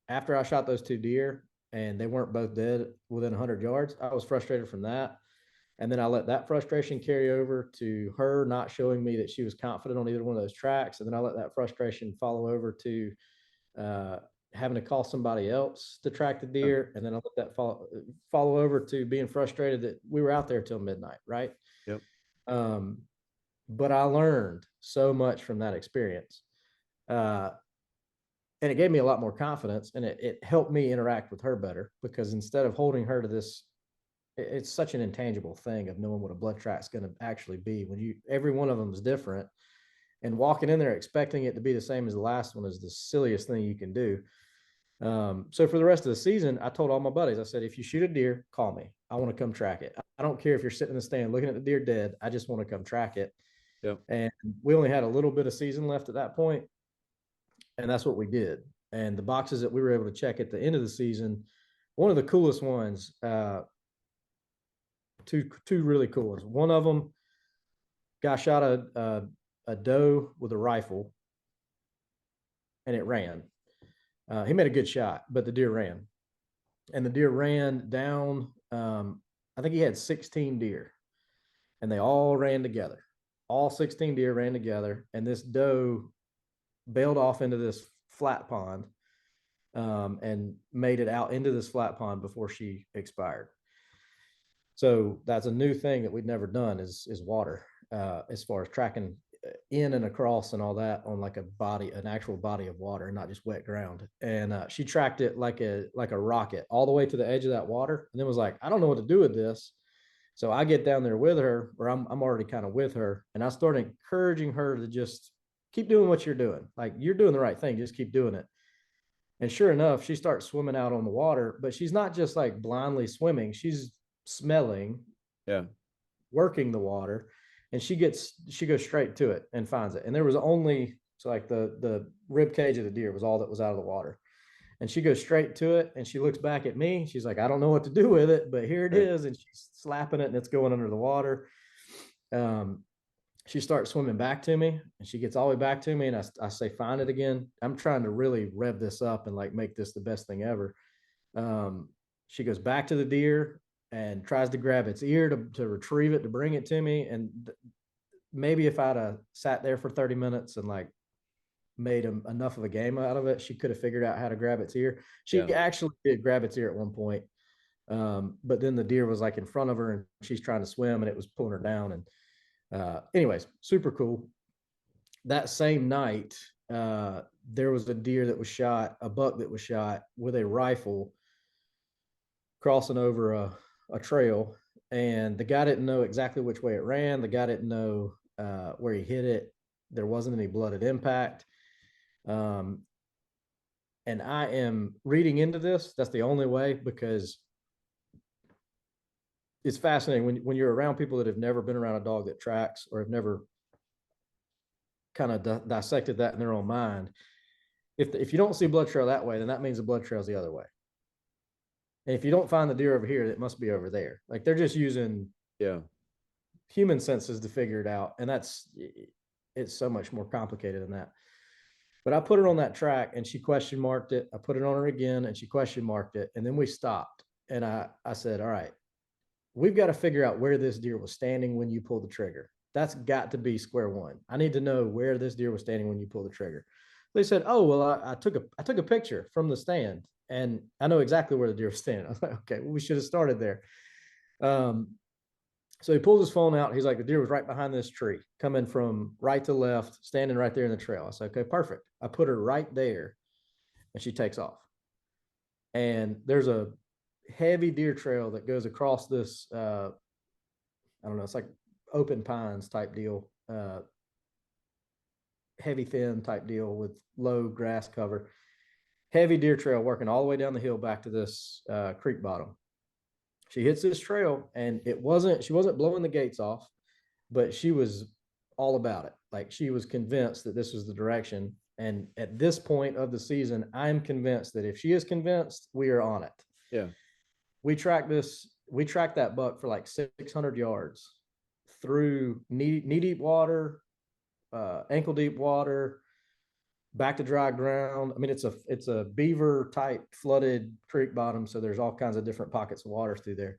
Speaker 2: After I shot those 2 deer and they weren't both dead within 100 yards, I was frustrated from that. And then I let that frustration carry over to her not showing me that she was confident on either one of those tracks. And then I let that frustration follow over to having to call somebody else to track the deer. And then I let that follow over to being frustrated that we were out there till midnight. Right.
Speaker 1: Yep.
Speaker 2: But I learned so much from that experience. And it gave me a lot more confidence, and it helped me interact with her better because instead of holding her to this, it's such an intangible thing of knowing what a blood track is going to actually be when every one of them is different, and walking in there expecting it to be the same as the last one is the silliest thing you can do. So for the rest of the season, I told all my buddies, I said, if you shoot a deer, call me. I want to come track it. I don't care if you're sitting in the stand looking at the deer dead. I just want to come track it.
Speaker 1: Yep.
Speaker 2: And we only had a little bit of season left at that point, and that's what we did. And the boxes that we were able to check at the end of the season, one of the coolest ones, two really cool ones. One of them, guy shot a doe with a rifle, and it ran. He made a good shot, but the deer ran, and the deer ran down. I think he had 16 deer, and they all ran together. All 16 deer ran together, and this doe bailed off into this flat pond and made it out into this flat pond before she expired. So that's a new thing that we'd never done is water as far as tracking in and across and all that on like an actual body of water and not just wet ground. And she tracked it like a rocket all the way to the edge of that water, and then was like, I don't know what to do with this. So I get down there with her, or I'm already kind of with her, and I start encouraging her to just keep doing what you're doing. Like, you're doing the right thing. Just keep doing it. And sure enough, she starts swimming out on the water, but she's not just like blindly swimming. She's smelling, working the water, and she goes straight to it and finds it. And there was only, so like the rib cage of the deer was all that was out of the water. And she goes straight to it, and she looks back at me. She's like, I don't know what to do with it, but here it is. And she's slapping it, and it's going under the water. She starts swimming back to me, and she gets all the way back to me, and I say, find it again. I'm trying to really rev this up and like make this the best thing ever. She goes back to the deer and tries to grab its ear to retrieve it, to bring it to me. And maybe if I'd sat there for 30 minutes and like made enough of a game out of it, she could have figured out how to grab its ear. She actually did grab its ear at one point. But then the deer was like in front of her, and she's trying to swim, and it was pulling her down. And anyways, super cool. That same night, there was a deer that was shot, a buck that was shot with a rifle crossing over a trail. and the guy didn't know exactly which way it ran. The guy didn't know where he hit it. There wasn't any blood at impact. And I am reading into this. That's the only way, because it's fascinating when you're around people that have never been around a dog that tracks or have never kind of dissected that in their own mind. If you don't see blood trail that way, then that means the blood trail is the other way. And if you don't find the deer over here, it must be over there. Like, they're just using human senses to figure it out. And it's so much more complicated than that. But I put her on that track and she question marked it. I put it on her again and she question marked it. And then we stopped. And I said, all right, we've got to figure out where this deer was standing when you pulled the trigger. That's got to be square one. I need to know where this deer was standing when you pulled the trigger. They said, oh, well, I took a picture from the stand and I know exactly where the deer was standing. I was like, okay, well, we should have started there. So he pulls his phone out. He's like, the deer was right behind this tree, coming from right to left, standing right there in the trail. I said, okay, perfect. I put her right there and she takes off. And there's a heavy deer trail that goes across this, I don't know, it's like open pines type deal, heavy thin type deal with low grass cover. Heavy deer trail working all the way down the hill back to this creek bottom. She hits this trail and she wasn't blowing the gates off, but she was all about it. Like, she was convinced that this was the direction. And at this point of the season, I'm convinced that if she is convinced, we are on it.
Speaker 1: Yeah.
Speaker 2: We tracked that buck for like 600 yards through knee deep water, ankle deep water, back to dry ground. I mean, it's a beaver type flooded creek bottom. So there's all kinds of different pockets of waters through there.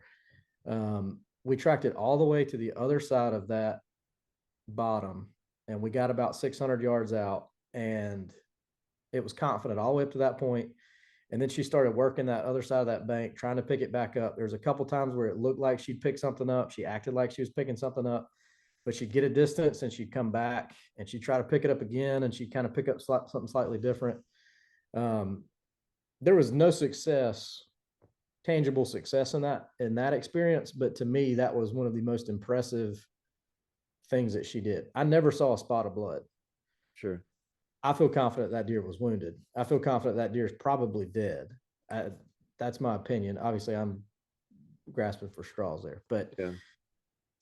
Speaker 2: We tracked it all the way to the other side of that bottom, and we got about 600 yards out, and it was confident all the way up to that point. And then she started working that other side of that bank, trying to pick it back up. There's a couple times where it looked like she'd pick something up. She acted like she was picking something up, but she'd get a distance and she'd come back and she'd try to pick it up again, and she'd kind of pick up something slightly different. There was no tangible success in that experience. But to me, that was one of the most impressive things that she did. I never saw a spot of blood.
Speaker 1: Sure.
Speaker 2: I feel confident that deer was wounded. I feel confident that deer is probably dead. That's my opinion. Obviously, I'm grasping for straws there, but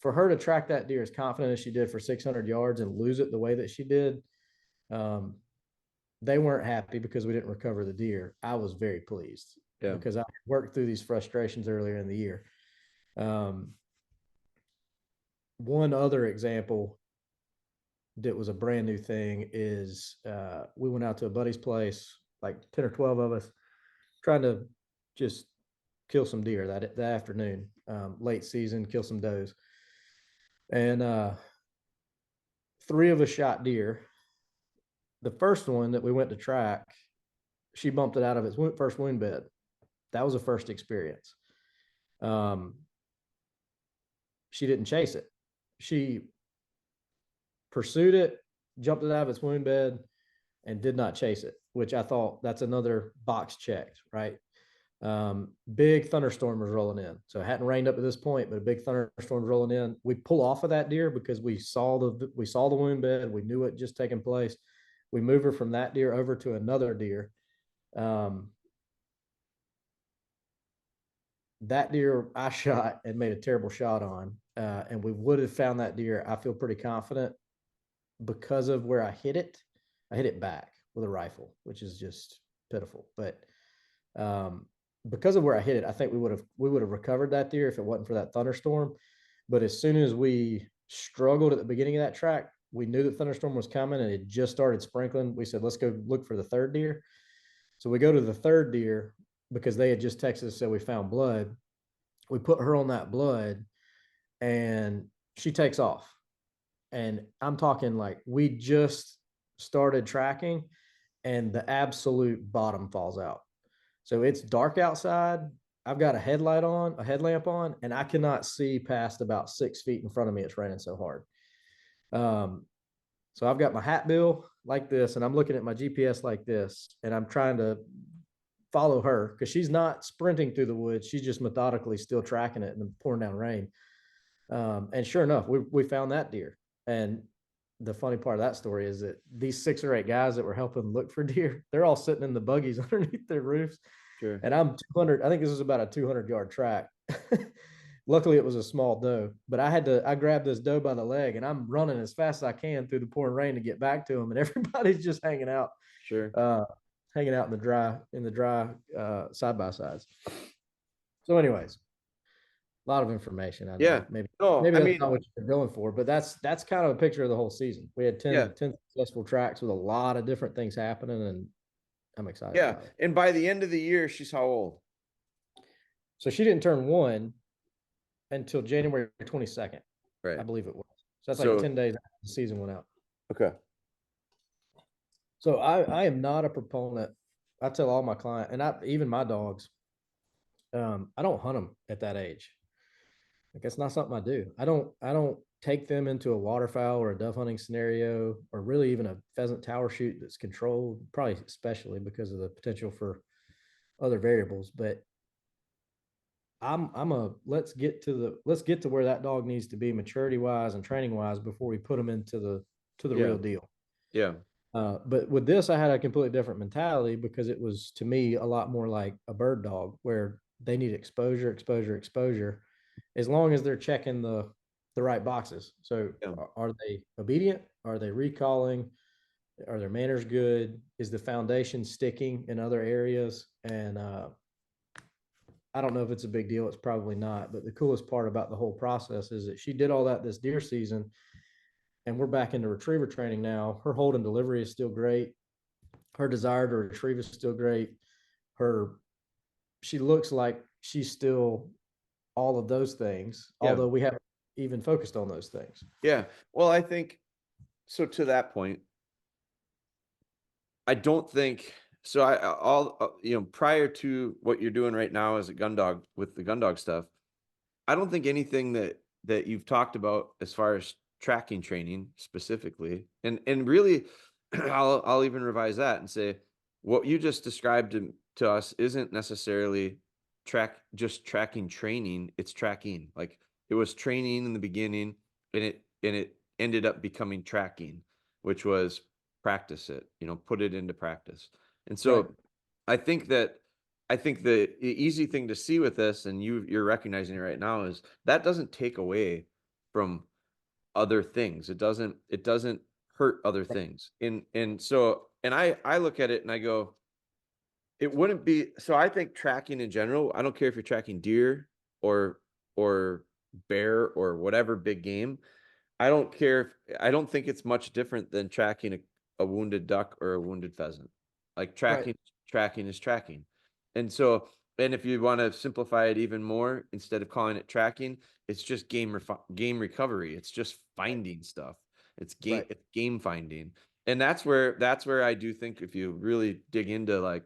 Speaker 2: for her to track that deer as confident as she did for 600 yards and lose it the way that she did, they weren't happy because we didn't recover the deer. I was very pleased because I worked through these frustrations earlier in the year. One other example that was a brand new thing is we went out to a buddy's place, like 10 or 12 of us, trying to just kill some deer that afternoon, late season, kill some does. And 3 of us shot deer. The first one that we went to track, she bumped it out of its first wound bed. That was a first experience. She didn't chase it. She pursued it, jumped it out of its wound bed, and did not chase it, which I thought that's another box checked, right? Big thunderstorm was rolling in. So it hadn't rained up to this point, but a big thunderstorm was rolling in. We pull off of that deer because we saw the wound bed. We knew it just taking place. We move her from that deer over to another deer. That deer I shot and made a terrible shot on, and we would have found that deer, I feel pretty confident, because of where I hit it. I hit it back with a rifle, which is just pitiful. But because of where I hit it, I think we would have recovered that deer if it wasn't for that thunderstorm. But as soon as we struggled at the beginning of that track, we knew that thunderstorm was coming and it just started sprinkling. We said, let's go look for the third deer. So we go to the third deer because they had just texted us, said we found blood. We put her on that blood and she takes off. And I'm talking like we just started tracking and the absolute bottom falls out. So it's dark outside. I've got a headlamp on, and I cannot see past about 6 feet in front of me. It's raining so hard. So I've got my hat bill like this, and I'm looking at my GPS like this, and I'm trying to follow her because she's not sprinting through the woods. She's just methodically still tracking it in the pouring down rain. And sure enough, we found that deer. And the funny part of that story is that these 6 or 8 guys that were helping look for deer, they're all sitting in the buggies underneath their roofs.
Speaker 1: Sure.
Speaker 2: And I'm 200, I think this is about a 200-yard track. Luckily it was a small doe, but I grabbed this doe by the leg and I'm running as fast as I can through the pouring rain to get back to him. And everybody's just hanging out.
Speaker 1: Sure.
Speaker 2: Hanging out in the dry side by sides. So anyways, a lot of information. I know. Maybe that's not what you're going for, but that's kind of a picture of the whole season. We had 10 successful tracks with a lot of different things happening, and I'm excited.
Speaker 1: Yeah. And by the end of the year, she's how old?
Speaker 2: So she didn't turn 1 until January 22nd.
Speaker 1: Right.
Speaker 2: I believe it was. So that's like 10 days after the season went out.
Speaker 1: Okay.
Speaker 2: So I am not a proponent. I tell all my clients, and even my dogs, I don't hunt them at that age. Like, that's not something I do. I don't take them into a waterfowl or a dove hunting scenario, or really even a pheasant tower shoot that's controlled, probably especially because of the potential for other variables. But let's get to where that dog needs to be maturity wise and training wise before we put them into the real deal.
Speaker 1: Yeah.
Speaker 2: But with this, I had a completely different mentality because it was, to me, a lot more like a bird dog where they need exposure, as long as they're checking the right boxes. So are they obedient? Are they recalling? Are their manners good? Is the foundation sticking in other areas? And I don't know if it's a big deal. It's probably not. But the coolest part about the whole process is that she did all that this deer season, and we're back into retriever training now. Her hold and delivery is still great. Her desire to retrieve is still great. She looks like she's still all of those things, although we haven't even focused on those things.
Speaker 1: Yeah. Well, I think so. To that point, I don't think so. Prior to what you're doing right now as a gun dog with the gun dog stuff, I don't think anything that you've talked about as far as tracking training specifically, and really, I'll even revise that and say what you just described to us isn't necessarily tracking training. It's tracking. Like, it was training in the beginning, and it ended up becoming tracking, which was practice it, put it into practice. And so I think the easy thing to see with this, and you're recognizing it right now, is that doesn't take away from other things. It doesn't hurt other things. And I look at it and I go, it wouldn't be, so I think tracking in general, I don't care if you're tracking deer or bear or whatever big game. I don't care I don't think it's much different than tracking a wounded duck or a wounded pheasant. Like, tracking is tracking. And so, and if you want to simplify it even more, instead of calling it tracking, it's just game recovery. It's just finding stuff. It's game finding. And that's where I do think, if you really dig into like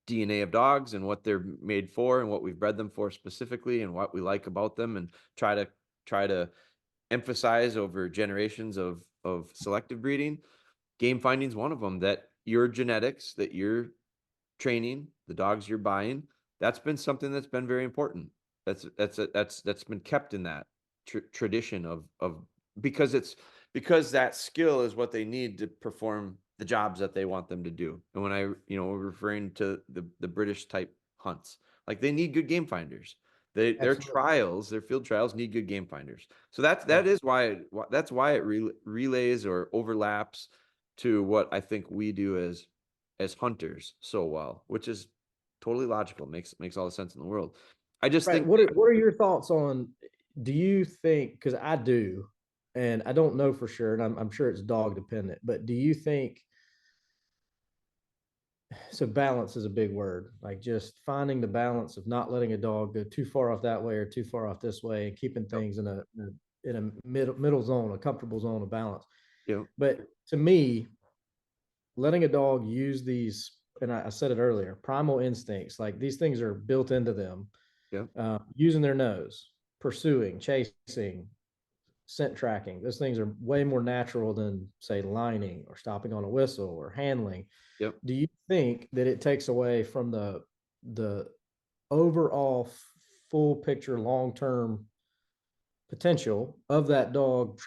Speaker 1: DNA of dogs and what they're made for and what we've bred them for specifically and what we like about them, and try to emphasize over generations of selective breeding, game finding is one of them. That your genetics, that you're training, the dogs you're buying, that's been something that's been very important. That's been kept in that tradition of because that skill is what they need to perform the jobs that they want them to do. And when we're referring to the British type hunts, like, they need good game finders. Their field trials need good game finders. So that is why it relays or overlaps to what I think we do as hunters so well, which is totally logical. Makes all the sense in the world. I just think,
Speaker 2: what are your thoughts on, do you think, because I do, and I don't know for sure, and I'm sure it's dog dependent, but do you think, so balance is a big word, like just finding the balance of not letting a dog go too far off that way or too far off this way, and keeping things in a middle zone, a comfortable zone of balance. But to me, letting a dog use these, and I said it earlier, primal instincts, like these things are built into them. Using their nose, pursuing, chasing, scent tracking. Those things are way more natural than, say, lining or stopping on a whistle or handling.
Speaker 1: Yep.
Speaker 2: Do you think that it takes away from the overall full picture, long term potential of that dog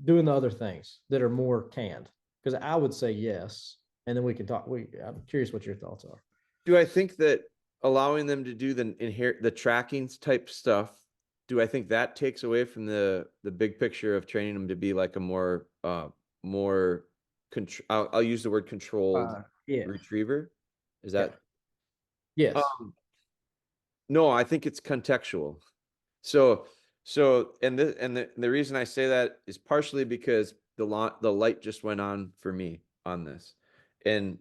Speaker 2: doing the other things that are more canned? Because I would say yes, and then we can talk. I'm curious what your thoughts are.
Speaker 1: Do I think that allowing them to do the tracking type stuff, do I think that takes away from the big picture of training them to be like a more I'll use the word controlled
Speaker 2: Yeah,
Speaker 1: retriever? Is
Speaker 2: yeah,
Speaker 1: that
Speaker 2: yes,
Speaker 1: no, I think it's contextual. So the reason I say that is partially because the light just went on for me on this. And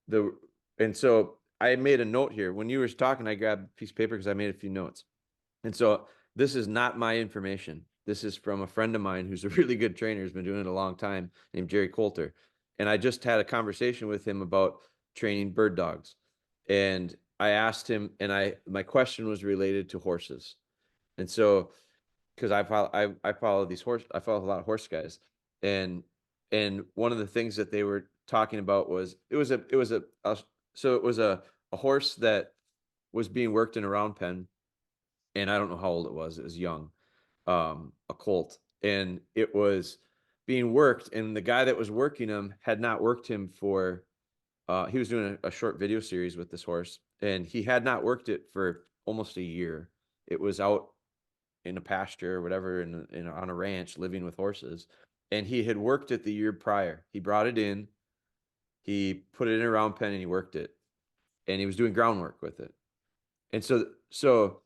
Speaker 1: the and so I made a note here. When you were talking, I grabbed a piece of paper because I made a few notes. And so this is not my information. This is from a friend of mine who's a really good trainer, who's been doing it a long time, named Jerry Coulter. And I just had a conversation with him about training bird dogs. And I asked him, and my question was related to horses. And so because I follow I follow a lot of horse guys. And one of the things that they were talking about was it was a horse that was being worked in a round pen, and I don't know how old it was. It was young, a colt, and it was being worked, and the guy that was working him had not worked him for. He was doing a short video series with this horse, and he had not worked it for almost a year. It was out in a pasture or whatever, on a ranch, living with horses, and he had worked it the year prior. He brought it in, he put it in a round pen, and he worked it, and he was doing groundwork with it. And so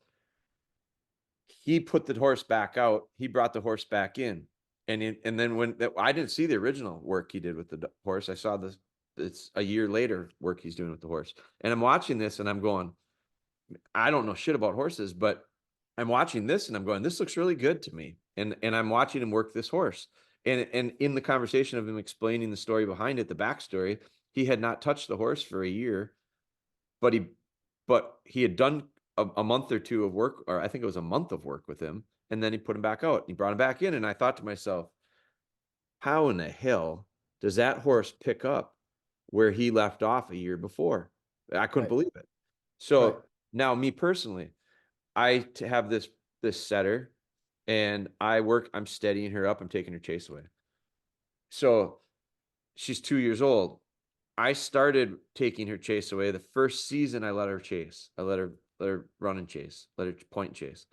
Speaker 1: he put the horse back out. He brought the horse back in, and then I didn't see the original work he did with the horse. I saw this. It's a year later work he's doing with the horse, and I'm watching this, and I'm going, I don't know shit about horses, but I'm watching this, and I'm going, this looks really good to me, and I'm watching him work this horse, and in the conversation of him explaining the story behind it, the backstory, he had not touched the horse for a year, but he had done a month or two of work, or I think it was a month of work with him, and then he put him back out. He brought him back in, and I thought to myself, how in the hell does that horse pick up where he left off a year before? I couldn't believe it. So now, me personally, I have this setter, and I'm steadying her up. I'm taking her chase away. So she's 2 years old. I started taking her chase away. The first season I let her chase. I let her run and chase, let her point and chase.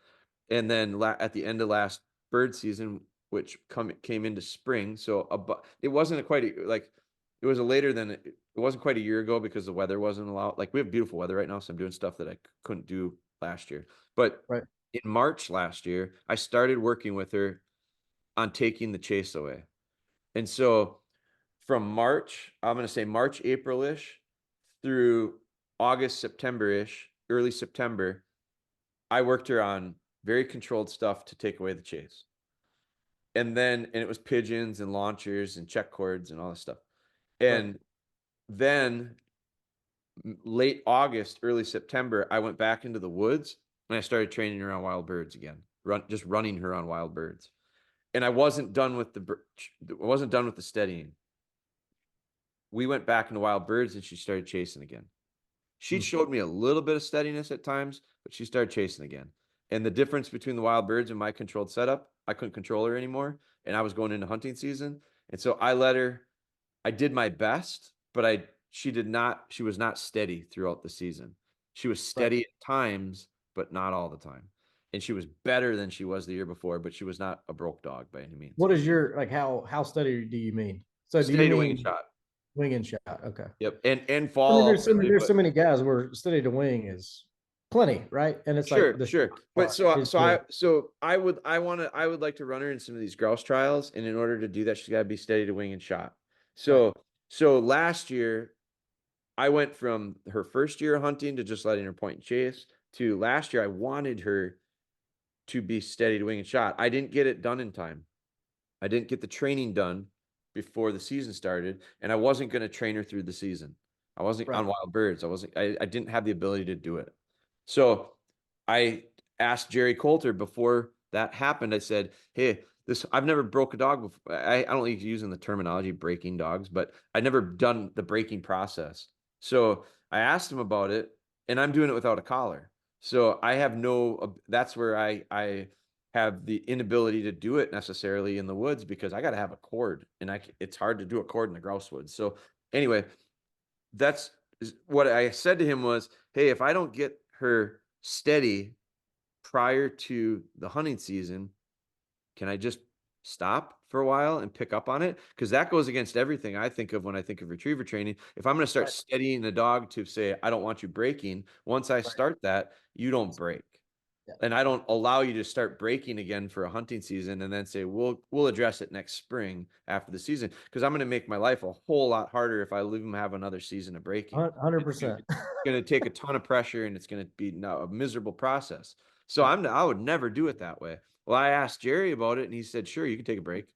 Speaker 1: And then at the end of last bird season, which came into spring, so it wasn't it was it wasn't quite a year ago because the weather wasn't allowed. Like, we have beautiful weather right now, so I'm doing stuff that I couldn't do last year. But in March last year, I started working with her on taking the chase away. And so from March, I'm going to say March, April-ish through August, September-ish, early September, I worked her on very controlled stuff to take away the chase. And it was pigeons and launchers and check cords and all this stuff. And then late August, early September, I went back into the woods and I started training her on wild birds again, just running her on wild birds. And I wasn't done with the steadying. We went back into wild birds, and she started chasing again. She showed me a little bit of steadiness at times, but she started chasing again. And the difference between the wild birds and my controlled setup, I couldn't control her anymore, and I was going into hunting season. And so I did my best, but she was not steady throughout the season. She was steady at times, but not all the time. And she was better than she was the year before, but she was not a broke dog by any means.
Speaker 2: What is your, like, how steady do you mean? So do you
Speaker 1: Steady to wing
Speaker 2: mean
Speaker 1: and shot.
Speaker 2: wing and shot? Okay.
Speaker 1: Yep. And
Speaker 2: I mean,
Speaker 1: fall.
Speaker 2: there's so many guys where steady to wing is plenty, right? And it's like
Speaker 1: Sure. But I would like to run her in some of these grouse trials, and in order to do that, she's got to be steady to wing and shot. So last year, I went from her first year of hunting to just letting her point and chase, to last year I wanted her to be steady to wing and shot. I didn't get it done in time. I didn't get the training done before the season started, and I wasn't going to train her through the season. I wasn't on wild birds. I didn't have the ability to do it. So I asked Jerry Coulter before that happened. I said, hey, I've never broke a dog before. I don't like using the terminology breaking dogs, but I'd never done the breaking process. So I asked him about it, and I'm doing it without a collar. So I have that's where I have the inability to do it necessarily in the woods because I got to have a cord, and it's hard to do a cord in the grouse woods. So anyway, that's what I said to him was, hey, if I don't get her steady prior to the hunting season, can I just stop for a while and pick up on it? Because that goes against everything I think of when I think of retriever training. If I'm going to start
Speaker 2: Right.
Speaker 1: steadying the dog to say, I don't want you breaking, once I
Speaker 2: Right.
Speaker 1: start that, you don't break.
Speaker 2: Yeah.
Speaker 1: And I don't allow you to start breaking again for a hunting season and then say, we'll address it next spring after the season. Because I'm going to make my life a whole lot harder if I leave them have another season of breaking.
Speaker 2: 100%.
Speaker 1: It's going to take a ton of pressure and it's going to be a miserable process. So
Speaker 2: Yeah.
Speaker 1: I would never do it that way. Well, I asked Jerry about it and he said, sure, you can take a break.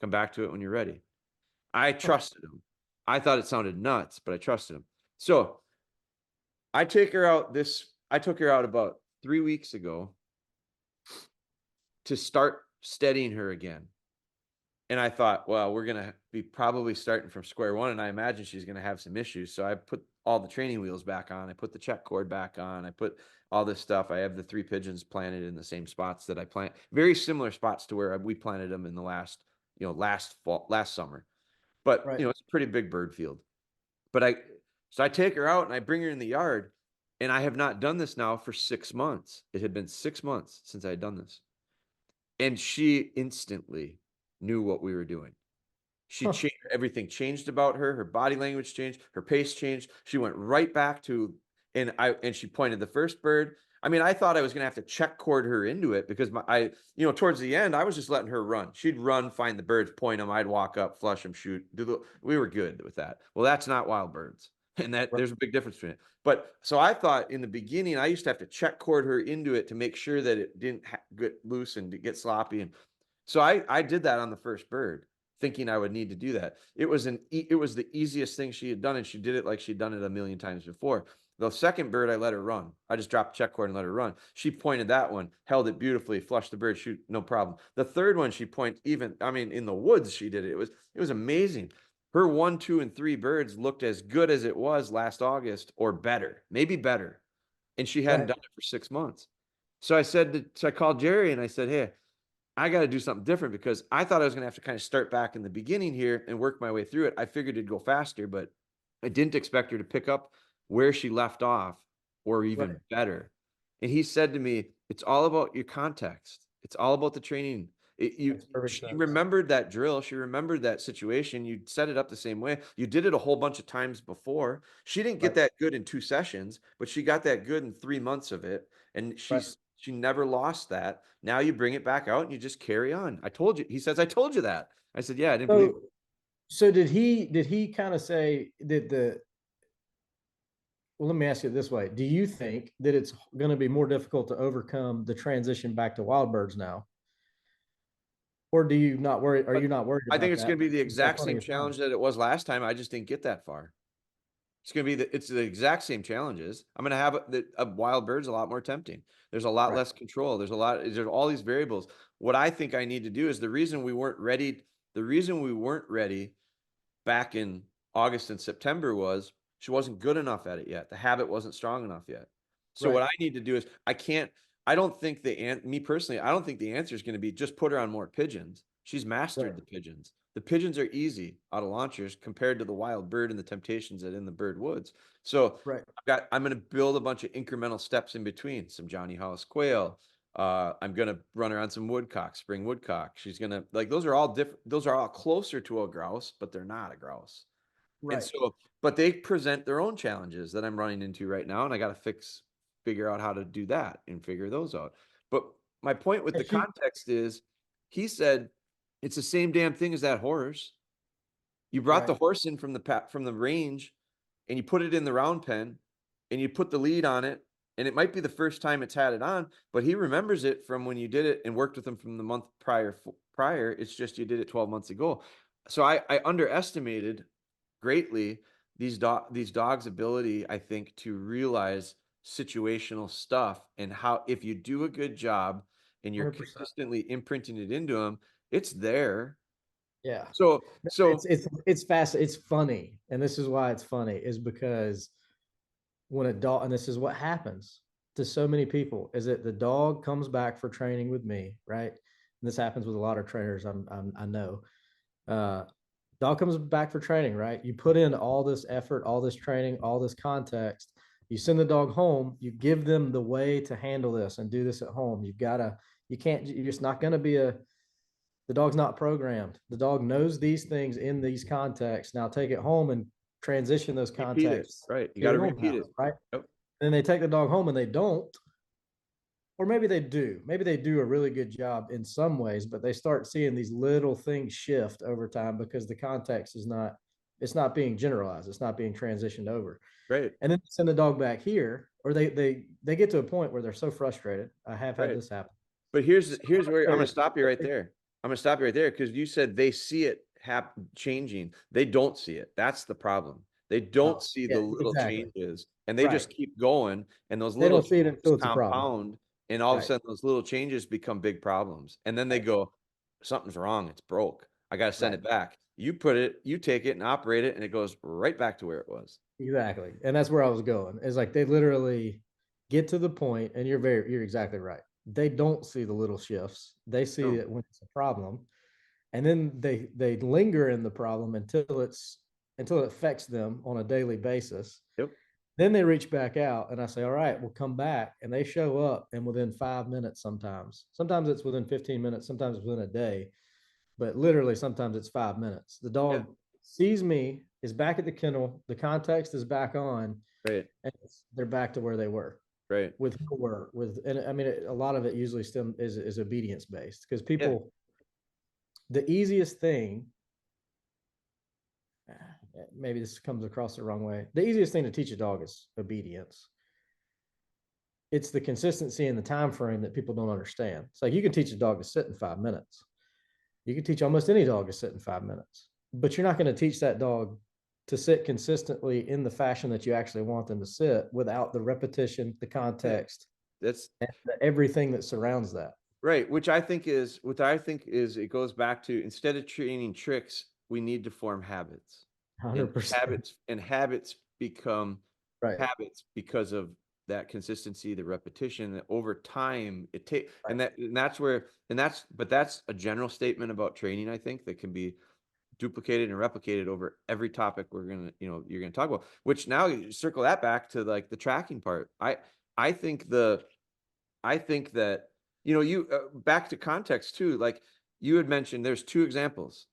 Speaker 1: Come back to it when you're ready. I trusted him. I thought it sounded nuts, but I trusted him. So I took her out about 3 weeks ago to start steadying her again. And I thought, well, we're going to be probably starting from square one. And I imagine she's going to have some issues. So I put all the training wheels back on. I put the check cord back on. I put all this stuff. I have the 3 pigeons planted in the same spots that I plant, very similar spots to where we planted them in the last summer. But,
Speaker 2: Right.
Speaker 1: it's a pretty big bird field. So I take her out and I bring her in the yard. And I have not done this now for 6 months. It had been 6 months since I had done this. And she instantly knew what we were doing. Everything changed about her. Her body language changed. Her pace changed. She went right back to, and she pointed the first bird. I mean, I thought I was going to have to check cord her into it because towards the end, I was just letting her run. She'd run, find the birds, point them. I'd walk up, flush them, shoot. We were good with that. Well, that's not wild birds. And
Speaker 2: Right.
Speaker 1: there's a big difference between it. But so I thought in the beginning, I used to have to check cord her into it to make sure that it didn't get loose and get sloppy. And so I did that on the first bird, thinking I would need to do that. It was the easiest thing she had done, and she did it like she'd done it a million times before. The second bird, I let her run. I just dropped check cord and let her run. She pointed that one, held it beautifully, flushed the bird, shoot, no problem. The third one, she pointed in the woods, she did it. It was amazing. Her 1, 2, and 3 birds looked as good as it was last August or better, maybe better. And she hadn't
Speaker 2: Right.
Speaker 1: done it for 6 months. So I called Jerry and I said, hey, I got to do something different because I thought I was going to have to kind of start back in the beginning here and work my way through it. I figured it'd go faster, but I didn't expect her to pick up where she left off or even
Speaker 2: Right.
Speaker 1: better. And he said to me, it's all about your context. It's all about the training.
Speaker 2: Makes perfect
Speaker 1: She
Speaker 2: sense.
Speaker 1: remembered that drill. She remembered that situation. You set it up the same way. You did it a whole bunch of times before. She didn't get
Speaker 2: Right.
Speaker 1: that good in 2 sessions, but she got that good in 3 months of it. And
Speaker 2: Right.
Speaker 1: she never lost that. Now you bring it back out and you just carry on. I told you. He says, I told you that. I said, yeah, I didn't believe it.
Speaker 2: So did he kind of say well, let me ask you this way. Do you think that it's going to be more difficult to overcome the transition back to wild birds now? Or do you not worry? Are
Speaker 1: But
Speaker 2: you not worried
Speaker 1: I think
Speaker 2: about
Speaker 1: it's
Speaker 2: that?
Speaker 1: going to be the
Speaker 2: You still
Speaker 1: exact
Speaker 2: plenty
Speaker 1: same
Speaker 2: of time.
Speaker 1: challenge that it was last time. I just didn't get that far. It's the exact same challenges. I'm going to have a wild bird's a lot more tempting. There's a lot
Speaker 2: Right.
Speaker 1: less control. There's all these variables. What I think I need to do is the reason we weren't ready back in August and September was she wasn't good enough at it yet. The habit wasn't strong enough yet. So
Speaker 2: Right.
Speaker 1: what I need to do is I don't think me personally, I don't think the answer is going to be just put her on more pigeons. She's
Speaker 2: Right.
Speaker 1: mastered the pigeons. The pigeons are easy out of launchers compared to the wild bird and the temptations that in the bird woods. So
Speaker 2: Right.
Speaker 1: I'm going to build a bunch of incremental steps in between some Johnny Hollis quail. I'm going to run her on some woodcock, spring woodcock. She's going to those are all different. Those are all closer to a grouse, but they're not a grouse. And
Speaker 2: Right.
Speaker 1: so, but they present their own challenges that I'm running into right now. And I got to figure out how to do that and figure those out. But my point with the
Speaker 2: Has she
Speaker 1: context is he said, it's the same damn thing as that horse. You brought the
Speaker 2: right.
Speaker 1: horse in from the range and you put it in the round pen and you put the lead on it. And it might be the first time it's had it on, but he remembers it from when you did it and worked with him from the month prior. It's just you did it 12 months ago. So I underestimated greatly these dogs' ability, I think, to realize situational stuff and how if you do a good job and you're
Speaker 2: 100%.
Speaker 1: consistently imprinting it into them, It's there.
Speaker 2: Yeah.
Speaker 1: So
Speaker 2: It's fast. It's funny. And this is why it's funny, is because when a dog, and this is what happens to so many people, is that the dog comes back for training with me, right? And this happens with a lot of trainers I know. Uh, dog comes back for training, right? You put in all this effort, all this training, all this context. You send the dog home, you give them the way to handle this and do this at home. You can't, you're just not going to be the dog's not programmed. The dog knows these things in these contexts. Now take it home and transition those
Speaker 1: repeat it,
Speaker 2: contexts
Speaker 1: right? You
Speaker 2: to
Speaker 1: got to
Speaker 2: your own
Speaker 1: repeat
Speaker 2: house,
Speaker 1: it,
Speaker 2: right?
Speaker 1: yep.
Speaker 2: And they take the dog home and they don't, or maybe they do. Maybe they do a really good job in some ways, but they start seeing these little things shift over time because the context is not, it's not being generalized. It's not being transitioned over.
Speaker 1: Right.
Speaker 2: And then send the dog back here, or they get to a point where they're so frustrated. I have had
Speaker 1: Right.
Speaker 2: this happen.
Speaker 1: But here's where I'm gonna stop you right there. I'm gonna stop you right there because you said they see it changing. They don't see it. That's the problem. They don't see the little changes, and they just keep going, and those little
Speaker 2: don't see it until it's a problem.
Speaker 1: compound, and all of a sudden those little changes become big problems. And then they go, something's wrong, it's broke. I gotta send it back. You take it and operate it, and it goes right back to where it was.
Speaker 2: Exactly. And that's where I was going. It's like they literally get to the point, and you're exactly right. They don't see the little shifts. They see it when it's a problem. And then they linger in the problem until it affects them on a daily basis.
Speaker 1: Yep.
Speaker 2: Then they reach back out and I say, all right, we'll come back. And they show up, and within 5 minutes, sometimes it's within 15 minutes, sometimes it's within a day, but literally sometimes it's 5 minutes. The dog sees me, is back at the kennel, the context is back on,
Speaker 1: right,
Speaker 2: and they're back to where they were.
Speaker 1: Right.
Speaker 2: And I mean, a lot of it usually still is obedience based, because people, the easiest thing, maybe this comes across the wrong way. The easiest thing to teach a dog is obedience. It's the consistency and the time frame that people don't understand. It's like you can teach a dog to sit in 5 minutes. You can teach almost any dog to sit in 5 minutes, but you're not going to teach that dog to sit consistently in the fashion that you actually want them to sit without the repetition, the context,
Speaker 1: that's
Speaker 2: everything that surrounds that.
Speaker 1: Right. Which I think is it goes back to, instead of training tricks, we need to form habits.
Speaker 2: 100%.
Speaker 1: And habits become habits because of that consistency, the repetition, that over time it takes, and that's a general statement about training, I think, that can be duplicated and replicated over every topic you're gonna talk about, which now you circle that back to like the tracking part. I think that, back to context too, like you had mentioned, there's two examples.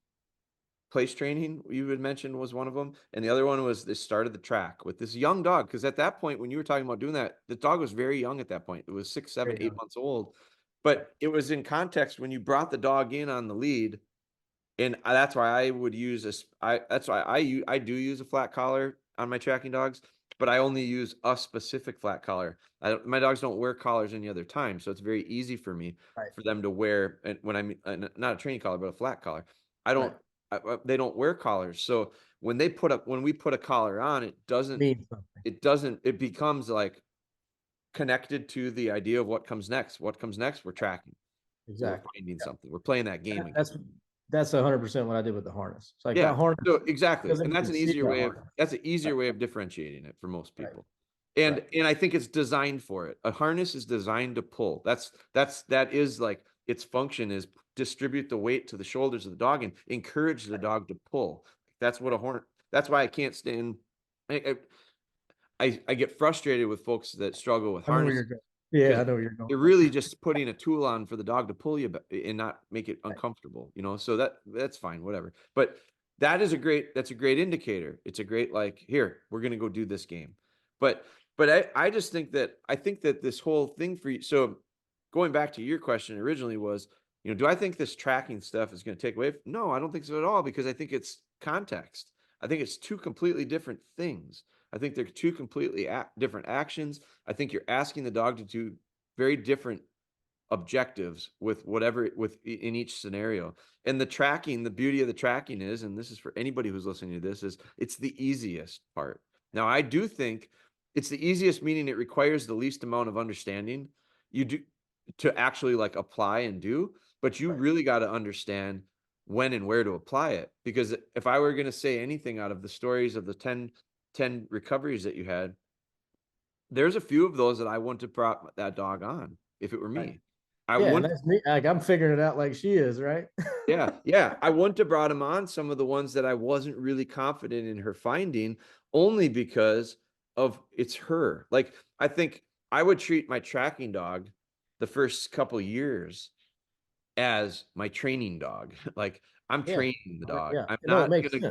Speaker 1: Place training, you had mentioned, was one of them. And the other one was the start of the track with this young dog. Because at that point, when you were talking about doing that, the dog was very young at that point. It was 6, 7, 8 months old. But it was in context when you brought the dog in on the lead. And that's why I would use I do use a flat collar on my tracking dogs, but I only use a specific flat collar. My dogs don't wear collars any other time, so it's very easy for me for them to wear. And when I'm not a training collar, but a flat collar, they don't wear collars. So when we put a collar on, it becomes like connected to the idea of what comes next. What comes next? We're tracking. Exactly. We're finding something. We're playing that game.
Speaker 2: That's 100% what I did with the harness. It's like
Speaker 1: that
Speaker 2: harness.
Speaker 1: So exactly. And that's an easier way of differentiating it for most people. And I think it's designed for it. A harness is designed to pull. That is like its function is distribute the weight to the shoulders of the dog and encourage the dog to pull. That's why I can't stand. I get frustrated with folks that struggle with harness.
Speaker 2: Yeah, I know where you're going.
Speaker 1: You're really just putting a tool on for the dog to pull you and not make it uncomfortable, so that's fine, whatever. But that's a great indicator. It's a great, like, here, we're going to go do this game. But I just think that this whole thing for you. So going back to your question originally was, do I think this tracking stuff is going to take away? No, I don't think so at all, because I think it's context. I think it's two completely different things. I think they're two completely different actions. I think you're asking the dog to do very different objectives in each scenario. And the beauty of the tracking is, and this is for anybody who's listening to this, is it's the easiest part. Now, I do think it's the easiest, meaning it requires the least amount of understanding you do to actually like apply and do. but you really got to understand when and where to apply it. Because if I were going to say anything out of the stories of the 10 recoveries that you had, there's a few of those that I wouldn't have brought that dog on if it were
Speaker 2: Right.
Speaker 1: me. I
Speaker 2: Yeah, and
Speaker 1: wouldn't.
Speaker 2: that's me. Like, I'm figuring it out like she is, right?
Speaker 1: Yeah. I wouldn't have brought him on some of the ones that I wasn't really confident in her finding, only because of it's her. Like, I think I would treat my tracking dog the first couple years as my training dog. Like, I'm
Speaker 2: Yeah.
Speaker 1: training the dog.
Speaker 2: Yeah. No, it makes sense.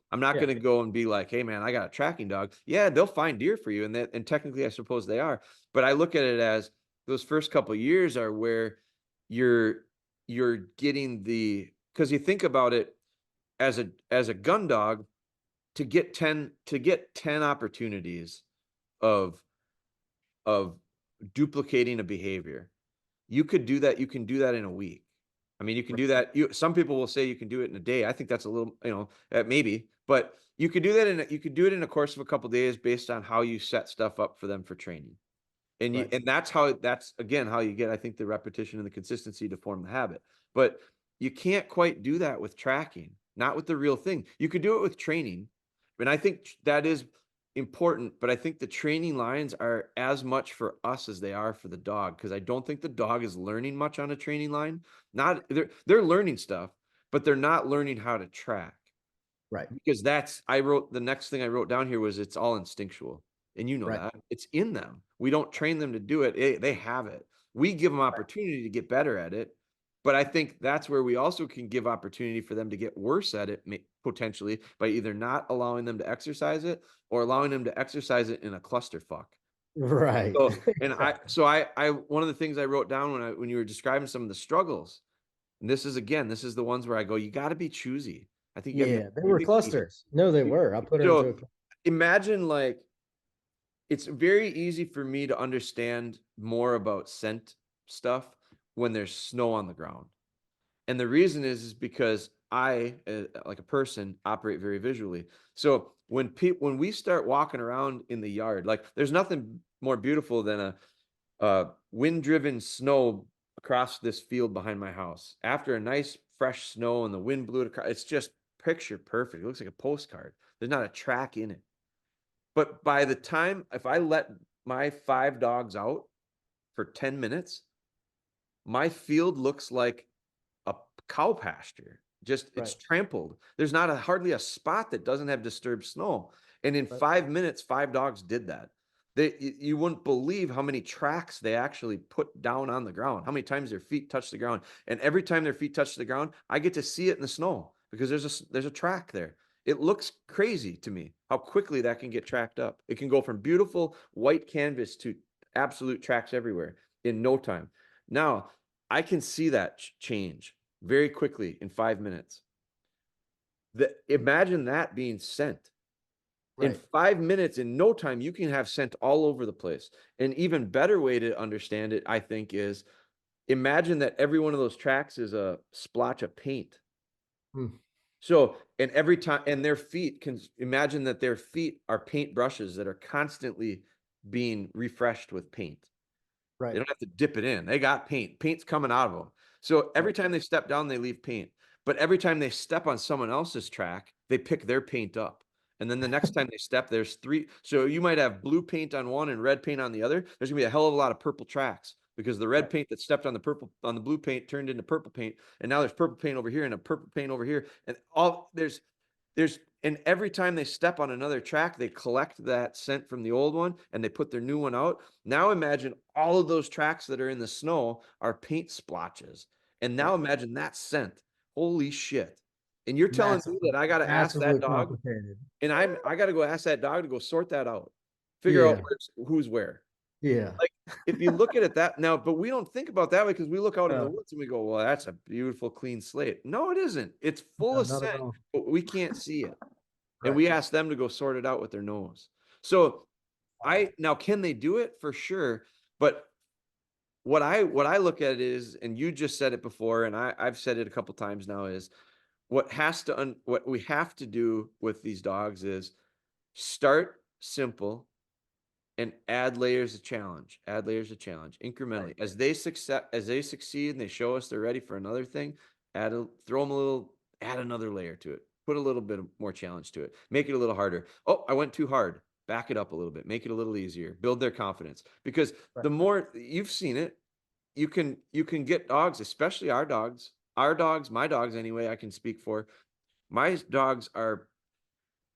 Speaker 1: I'm not
Speaker 2: Yeah.
Speaker 1: gonna go and be like, hey man, I got a tracking dog. Yeah, they'll find deer for you. And technically I suppose they are. But I look at it as those first couple years are where you're getting because you think about it as a gun dog, to get 10 opportunities of duplicating a behavior. You could do that. You can do that in a week. I mean, you can do that. Some people will say you can do it in a day. I think that's a little, maybe, but you could do that you could do it in a course of a couple of days based on how you set stuff up for them for training.
Speaker 2: Right.
Speaker 1: And that's again, how you get, I think, the repetition and the consistency to form the habit. But you can't quite do that with tracking, not with the real thing. You could do it with training. And I think that is important, but I think the training lines are as much for us as they are for the dog, because I don't think the dog is learning much on a training line. Not they're learning stuff, but they're not learning how to track.
Speaker 2: Right.
Speaker 1: Because the next thing I wrote down here was it's all instinctual. And you know
Speaker 2: Right.
Speaker 1: that. It's in them. We don't train them to do it. They have it. We give them opportunity to get better at it. But I think that's where we also can give opportunity for them to get worse at it, potentially, by either not allowing them to exercise it or allowing them to exercise it in a clusterfuck.
Speaker 2: Right.
Speaker 1: So one of the things I wrote down when you were describing some of the struggles, and this is the ones where I go, you got to be choosy. I think you got to be
Speaker 2: Yeah, they were
Speaker 1: really picky.
Speaker 2: clusters. No, they were. I put her into a
Speaker 1: So imagine, like, it's very easy for me to understand more about scent stuff when there's snow on the ground. And the reason is because I, like a person, operate very visually. So when we start walking around in the yard, like, there's nothing more beautiful than a wind-driven snow across this field behind my house. After a nice fresh snow and the wind blew it across, it's just picture perfect. It looks like a postcard. There's not a track in it. But by the time, if I let my 5 dogs out for 10 minutes, my field looks like a cow pasture. Just it's
Speaker 2: right.
Speaker 1: trampled. There's not hardly a spot that doesn't have disturbed snow. And in
Speaker 2: Right.
Speaker 1: 5 minutes, 5 dogs did that. You wouldn't believe how many tracks they actually put down on the ground, how many times their feet touch the ground. And every time their feet touch the ground, I get to see it in the snow because there's a track there. It looks crazy to me how quickly that can get tracked up. It can go from beautiful white canvas to absolute tracks everywhere in no time. Now, I can see that change very quickly in 5 minutes. Imagine that being sent. In
Speaker 2: Right.
Speaker 1: 5 minutes, in no time, you can have scent all over the place. An even better way to understand it, I think, is imagine that every one of those tracks is a splotch of paint.
Speaker 2: Hmm.
Speaker 1: So, and every time, and their feet imagine that their feet are paint brushes that are constantly being refreshed with paint. They
Speaker 2: Right.
Speaker 1: don't have to dip it in. They got paint. Paint's coming out of them. So every
Speaker 2: Right.
Speaker 1: time they step down, they leave paint. But every time they step on someone else's track, they pick their paint up. And then the next time they step, there's 3. So you might have blue paint on one and red paint on the other. There's gonna be a hell of a lot of purple tracks because the red
Speaker 2: Right.
Speaker 1: paint that stepped on the blue paint turned into purple paint. And now there's purple paint over here and a purple paint over here. And and every time they step on another track, they collect that scent from the old one and they put their new one out. Now imagine all of those tracks that are in the snow are paint splotches. And now
Speaker 2: Right.
Speaker 1: imagine that scent. Holy shit. And you're telling me
Speaker 2: Massively,
Speaker 1: that I got to ask
Speaker 2: massively
Speaker 1: that dog,
Speaker 2: complicated.
Speaker 1: and I got to go ask that dog to go sort that out, figure out
Speaker 2: Yeah.
Speaker 1: who's where.
Speaker 2: Yeah.
Speaker 1: Like, if you look at it that now, but we don't think about that way because we look out in the
Speaker 2: No,
Speaker 1: woods and we go, well, that's a beautiful clean slate. No, it isn't. It's full
Speaker 2: no,
Speaker 1: of
Speaker 2: not at
Speaker 1: scent,
Speaker 2: all.
Speaker 1: but we can't see it. And
Speaker 2: Right.
Speaker 1: we ask them to go sort it out with their nose. So now, can they do it? For sure. But what I look at is, and you just said it before, and I've said it a couple times now, is what we have to do with these dogs is start simple and add layers of challenge, incrementally.
Speaker 2: Right.
Speaker 1: As they succeed and they show us they're ready for another thing, throw them a little, add another layer to it. Put a little bit more challenge to it. Make it a little harder. Oh, I went too hard. Back it up a little bit. Make it a little easier. Build their confidence. Because
Speaker 2: Right.
Speaker 1: the more you've seen it, you can get dogs, especially our dogs, my dogs anyway, I can speak for. My dogs are,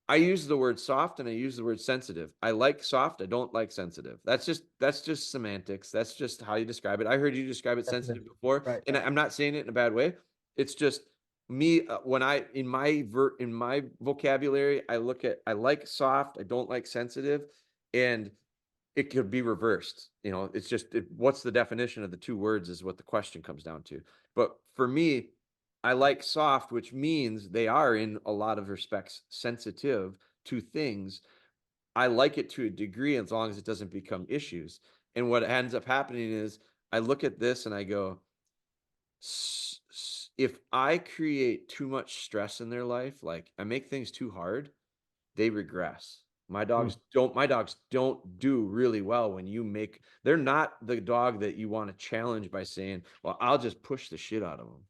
Speaker 1: I use the word soft and I use the word sensitive. I like soft. I don't like sensitive. That's just semantics. That's just how you describe it. I heard you describe it sensitive before,
Speaker 2: Right.
Speaker 1: and I'm not saying it in a bad way. It's just me, when I, in my vocabulary, I like soft. I don't like sensitive, and it could be reversed. It's just, what's the definition of the two words is what the question comes down to. But for me, I like soft, which means they are in a lot of respects sensitive to things. I like it to a degree as long as it doesn't become issues. And what ends up happening is I look at this and I go, if I create too much stress in their life, like I make things too hard, they regress. My dogs don't do really well when they're not the dog that you want to challenge by saying, well, I'll just push the shit out of them.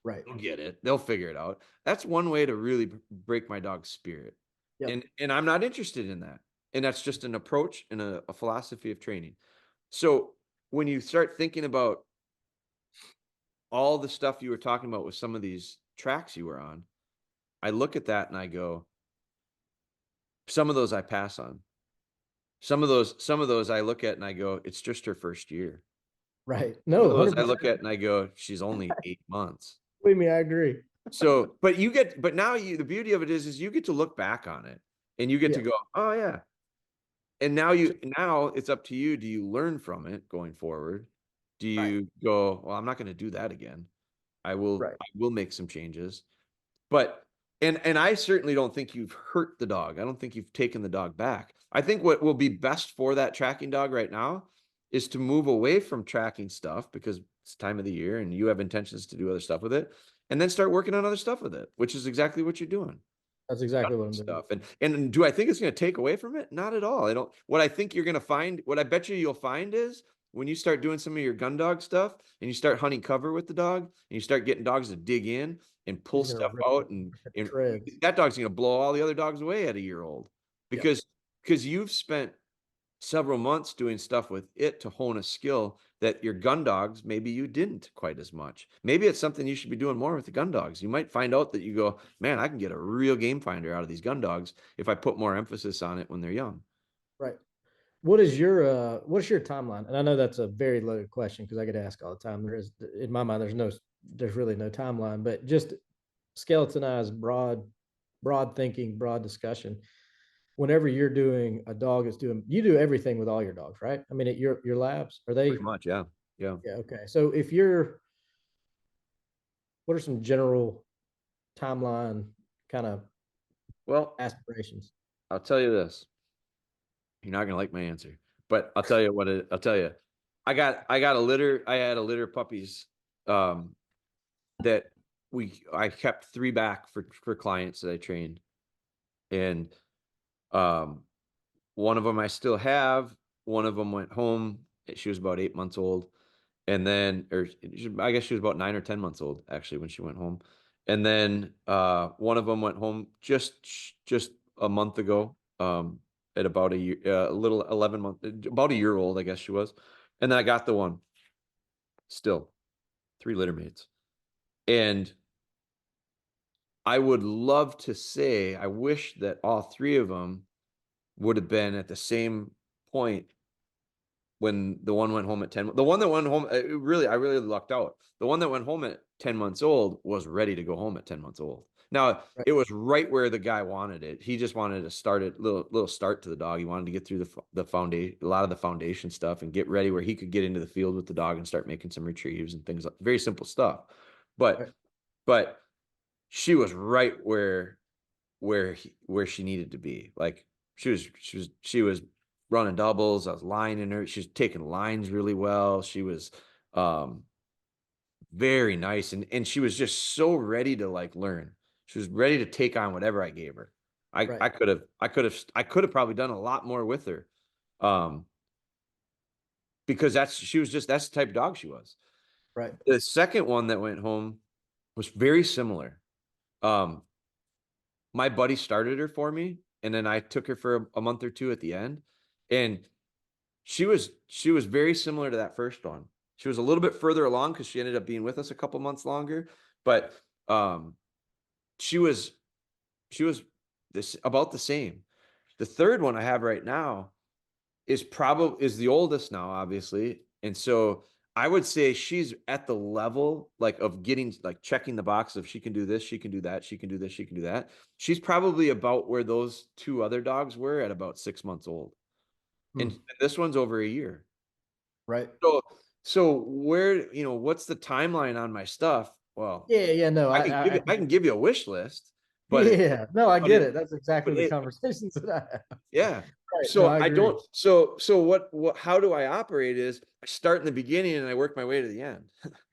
Speaker 2: Right.
Speaker 1: They'll get it. They'll figure it out. That's one way to really break my dog's spirit.
Speaker 2: Yep.
Speaker 1: And I'm not interested in that. And that's just an approach and a philosophy of training. So when you start thinking about all the stuff you were talking about with some of these tracks you were on, I look at that and I go, some of those I pass on. Some of those I look at and I go, it's just her first year.
Speaker 2: Right.
Speaker 1: Some of
Speaker 2: No,
Speaker 1: those I
Speaker 2: 100%.
Speaker 1: look at and I go, she's only 8 months.
Speaker 2: Believe me, I agree.
Speaker 1: So, but now the beauty of it is you get to look back on it and you get to
Speaker 2: Yeah.
Speaker 1: go, oh yeah. And now it's up to you. Do you learn from it going forward? Do
Speaker 2: Right.
Speaker 1: you go, well, I'm not going to do that again. I
Speaker 2: Right.
Speaker 1: will make some changes. But and I certainly don't think you've hurt the dog. I don't think you've taken the dog back. I think what will be best for that tracking dog right now is to move away from tracking stuff because it's time of the year and you have intentions to do other stuff with it, and then start working on other stuff with it, which is exactly what you're doing.
Speaker 2: That's exactly what I'm doing.
Speaker 1: Stuff. And do I think it's going to take away from it? Not at all. I don't. What I think you're going to find, what I bet you'll find is when you start doing some of your gun dog stuff and you start hunting cover with the dog and you start getting dogs to dig in and pull
Speaker 2: He's gonna
Speaker 1: stuff
Speaker 2: rip
Speaker 1: out, and
Speaker 2: shreds.
Speaker 1: that dog's going to blow all the other dogs away at a year old
Speaker 2: Yep.
Speaker 1: because you've spent several months doing stuff with it to hone a skill that your gun dogs, maybe you didn't quite as much. Maybe it's something you should be doing more with the gun dogs. You might find out that you go, man, I can get a real game finder out of these gun dogs if I put more emphasis on it when they're young.
Speaker 2: Right. What's your timeline? And I know that's a very loaded question because I get asked all the time. In my mind, there's really no timeline, but just skeletonized broad thinking, broad discussion. Whenever you're doing a dog is doing, you do everything with all your dogs, right? I mean, at your labs, are they?
Speaker 1: Pretty much, yeah.
Speaker 2: Yeah. Okay. So what are some general timeline kind of aspirations?
Speaker 1: I'll tell you this. You're not gonna like my answer, but I'll tell you I'll tell you. I had a litter of puppies that I kept 3 back for clients that I trained. And one of them I still have. One of them went home. She was about 8 months old. And then, I guess she was about 9 or 10 months old actually when she went home. And then one of them went home just a month ago, at about a year, a little 11 months, about a year old, I guess she was. And then I got the one, still 3 litter mates. And I would love to say, I wish that all 3 of them would have been at the same point when the one went home at 10. The one that went home, I really lucked out. The one that went home at 10 months old was ready to go home at 10 months old. Now, it was right where the guy wanted it. He just wanted to start it, little start to the dog. He wanted to get through the foundation, a lot of the foundation stuff, and get ready where he could get into the field with the dog and start making some retrieves and things like very simple stuff. But she was right where she needed to be. Like she was running doubles. I was lining her. She was taking lines really well. She was very nice, and she was just so ready to like learn. She was ready to take on whatever I gave her. I could have probably done a lot more with her, Because that's the type of dog she was.
Speaker 2: Right.
Speaker 1: The second one that went home was very similar. My buddy started her for me, and then I took her for a month or two at the end, and she was very similar to that first one. She was a little bit further along because she ended up being with us a couple months longer, but she was this about the same. The third one I have right now is the oldest now, obviously. And so I would say she's at the level like of getting like checking the box of she can do this, she can do that, she can do this, she can do that. She's probably about where those two other dogs were at about 6 months old. And this one's over a year.
Speaker 2: Right.
Speaker 1: So where, what's the timeline on my stuff? Well,
Speaker 2: Yeah, no,
Speaker 1: I can give you a wish list, but
Speaker 2: yeah, no, I
Speaker 1: but
Speaker 2: get it. That's exactly
Speaker 1: but
Speaker 2: the conversations that I have.
Speaker 1: yeah.
Speaker 2: Right. No,
Speaker 1: So
Speaker 2: I
Speaker 1: I
Speaker 2: agree.
Speaker 1: don't, so what, how do I operate is I start in the beginning and I work my way to the end.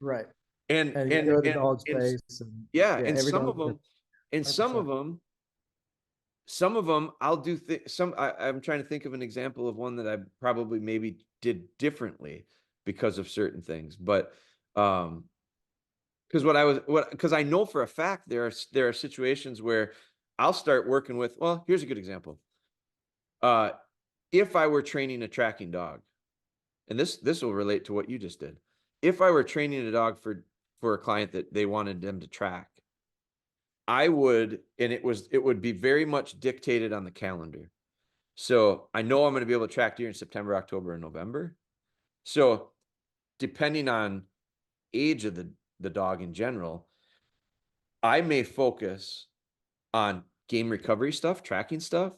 Speaker 2: Right.
Speaker 1: And,
Speaker 2: And you
Speaker 1: and,
Speaker 2: go to the
Speaker 1: and,
Speaker 2: dog
Speaker 1: and
Speaker 2: space and
Speaker 1: yeah.
Speaker 2: yeah,
Speaker 1: And
Speaker 2: every
Speaker 1: some
Speaker 2: dog
Speaker 1: of them, and
Speaker 2: 100%.
Speaker 1: some of them I'll do I'm trying to think of an example of one that I probably maybe did differently because of certain things. But, because I know for a fact there are situations where I'll start working with, well, here's a good example. If I were training a tracking dog, and this will relate to what you just did. If I were training a dog for a client that they wanted them to track, I would, and it would be very much dictated on the calendar. So I know I'm going to be able to track deer in September, October, and November. So depending on age of the dog in general, I may focus on game recovery stuff, tracking stuff,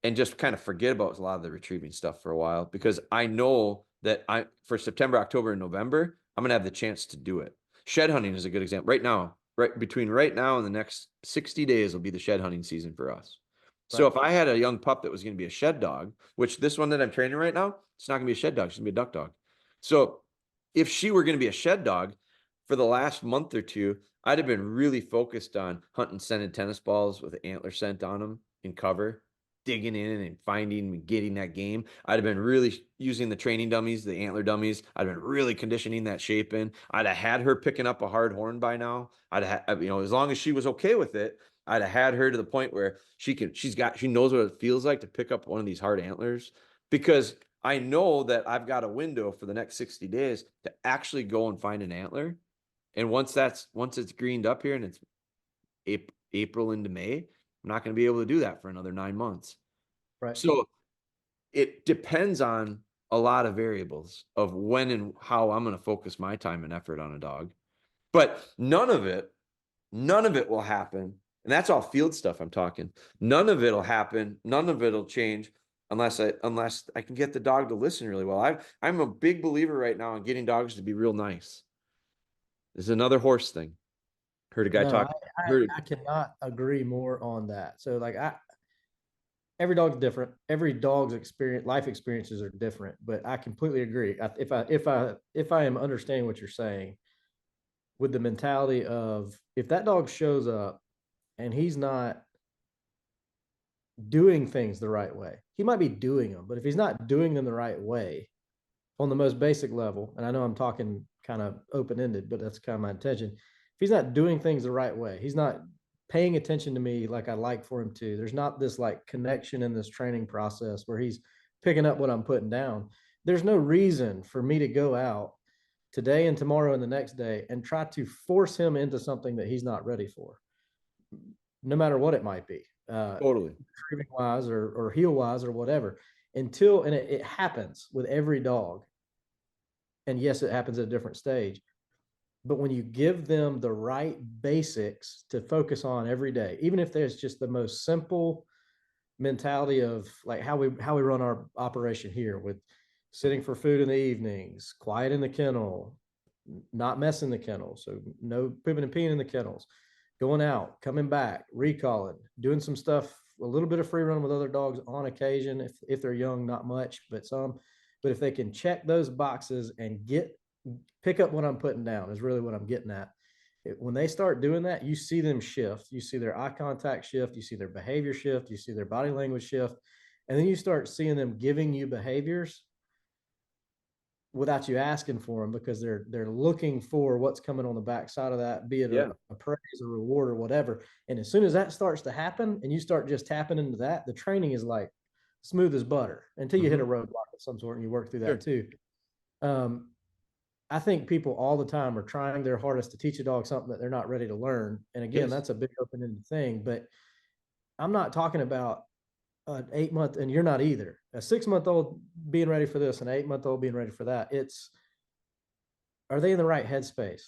Speaker 1: and just kind of forget about a lot of the retrieving stuff for a while, because I know that for September, October, and November, I'm going to have the chance to do it. Shed hunting is a good example. Between right now and the next 60 days will be the shed hunting season for us. So
Speaker 2: Right.
Speaker 1: if I had a young pup that was going to be a shed dog, which this one that I'm training right now, it's not going to be a shed dog. She's going to be a duck dog. So if she were going to be a shed dog for the last month or two, I'd have been really focused on hunting scented tennis balls with antler scent on them in cover, digging in and finding and getting that game. I'd have been really using the training dummies, the antler dummies. I'd have been really conditioning that shape in. I'd have had her picking up a hard horn by now. I'd have, as long as she was okay with it, I'd have had her to the point where she knows what it feels like to pick up one of these hard antlers, because I know that I've got a window for the next 60 days to actually go and find an antler. And once it's greened up here and it's April into May, I'm not going to be able to do that for another 9 months.
Speaker 2: Right.
Speaker 1: So it depends on a lot of variables of when and how I'm going to focus my time and effort on a dog. But none of it will happen. And that's all field stuff I'm talking. None of it'll happen. None of it'll change unless I can get the dog to listen really well. I'm a big believer right now in getting dogs to be real nice. This is another horse thing. Heard a guy
Speaker 2: No,
Speaker 1: talk. Heard
Speaker 2: I cannot agree more on that. So like every dog's different. Every dog's life experiences are different, but I completely agree. If I am understanding what you're saying, with the mentality of if that dog shows up and he's not doing things the right way, he might be doing them, but if he's not doing them the right way on the most basic level, and I know I'm talking kind of open ended, but that's kind of my intention. If he's not doing things the right way, he's not paying attention to me like I like for him to, there's not this like connection in this training process where he's picking up what I'm putting down. There's no reason for me to go out today and tomorrow and the next day and try to force him into something that he's not ready for, no matter what it might be,
Speaker 1: totally.
Speaker 2: retrieving wise or heel wise or whatever. And it happens with every dog. And yes, it happens at a different stage. But when you give them the right basics to focus on every day, even if there's just the most simple mentality of like how we run our operation here, with sitting for food in the evenings, quiet in the kennel, not messing the kennel, so no pooping and peeing in the kennels, going out, coming back, recalling, doing some stuff, a little bit of free run with other dogs on occasion, if they're young, not much, but some. But if they can check those boxes and pick up what I'm putting down, is really what I'm getting at. When they start doing that, you see them shift. You see their eye contact shift. You see their behavior shift. You see their body language shift. And then you start seeing them giving you behaviors without you asking for them, because they're looking for what's coming on the backside of that, be it a praise, a reward, or whatever. And as soon as that starts to happen and you start just tapping into that, the training is like smooth as butter until you hit a roadblock of some sort and you work through that too. I think people all the time are trying their hardest to teach a dog something that they're not ready to learn. And again, that's a big open-ended thing, but I'm not talking about an 8-month, and you're not either, a 6-month-old being ready for this, an 8-month-old being ready for that. It's, are they in the right headspace?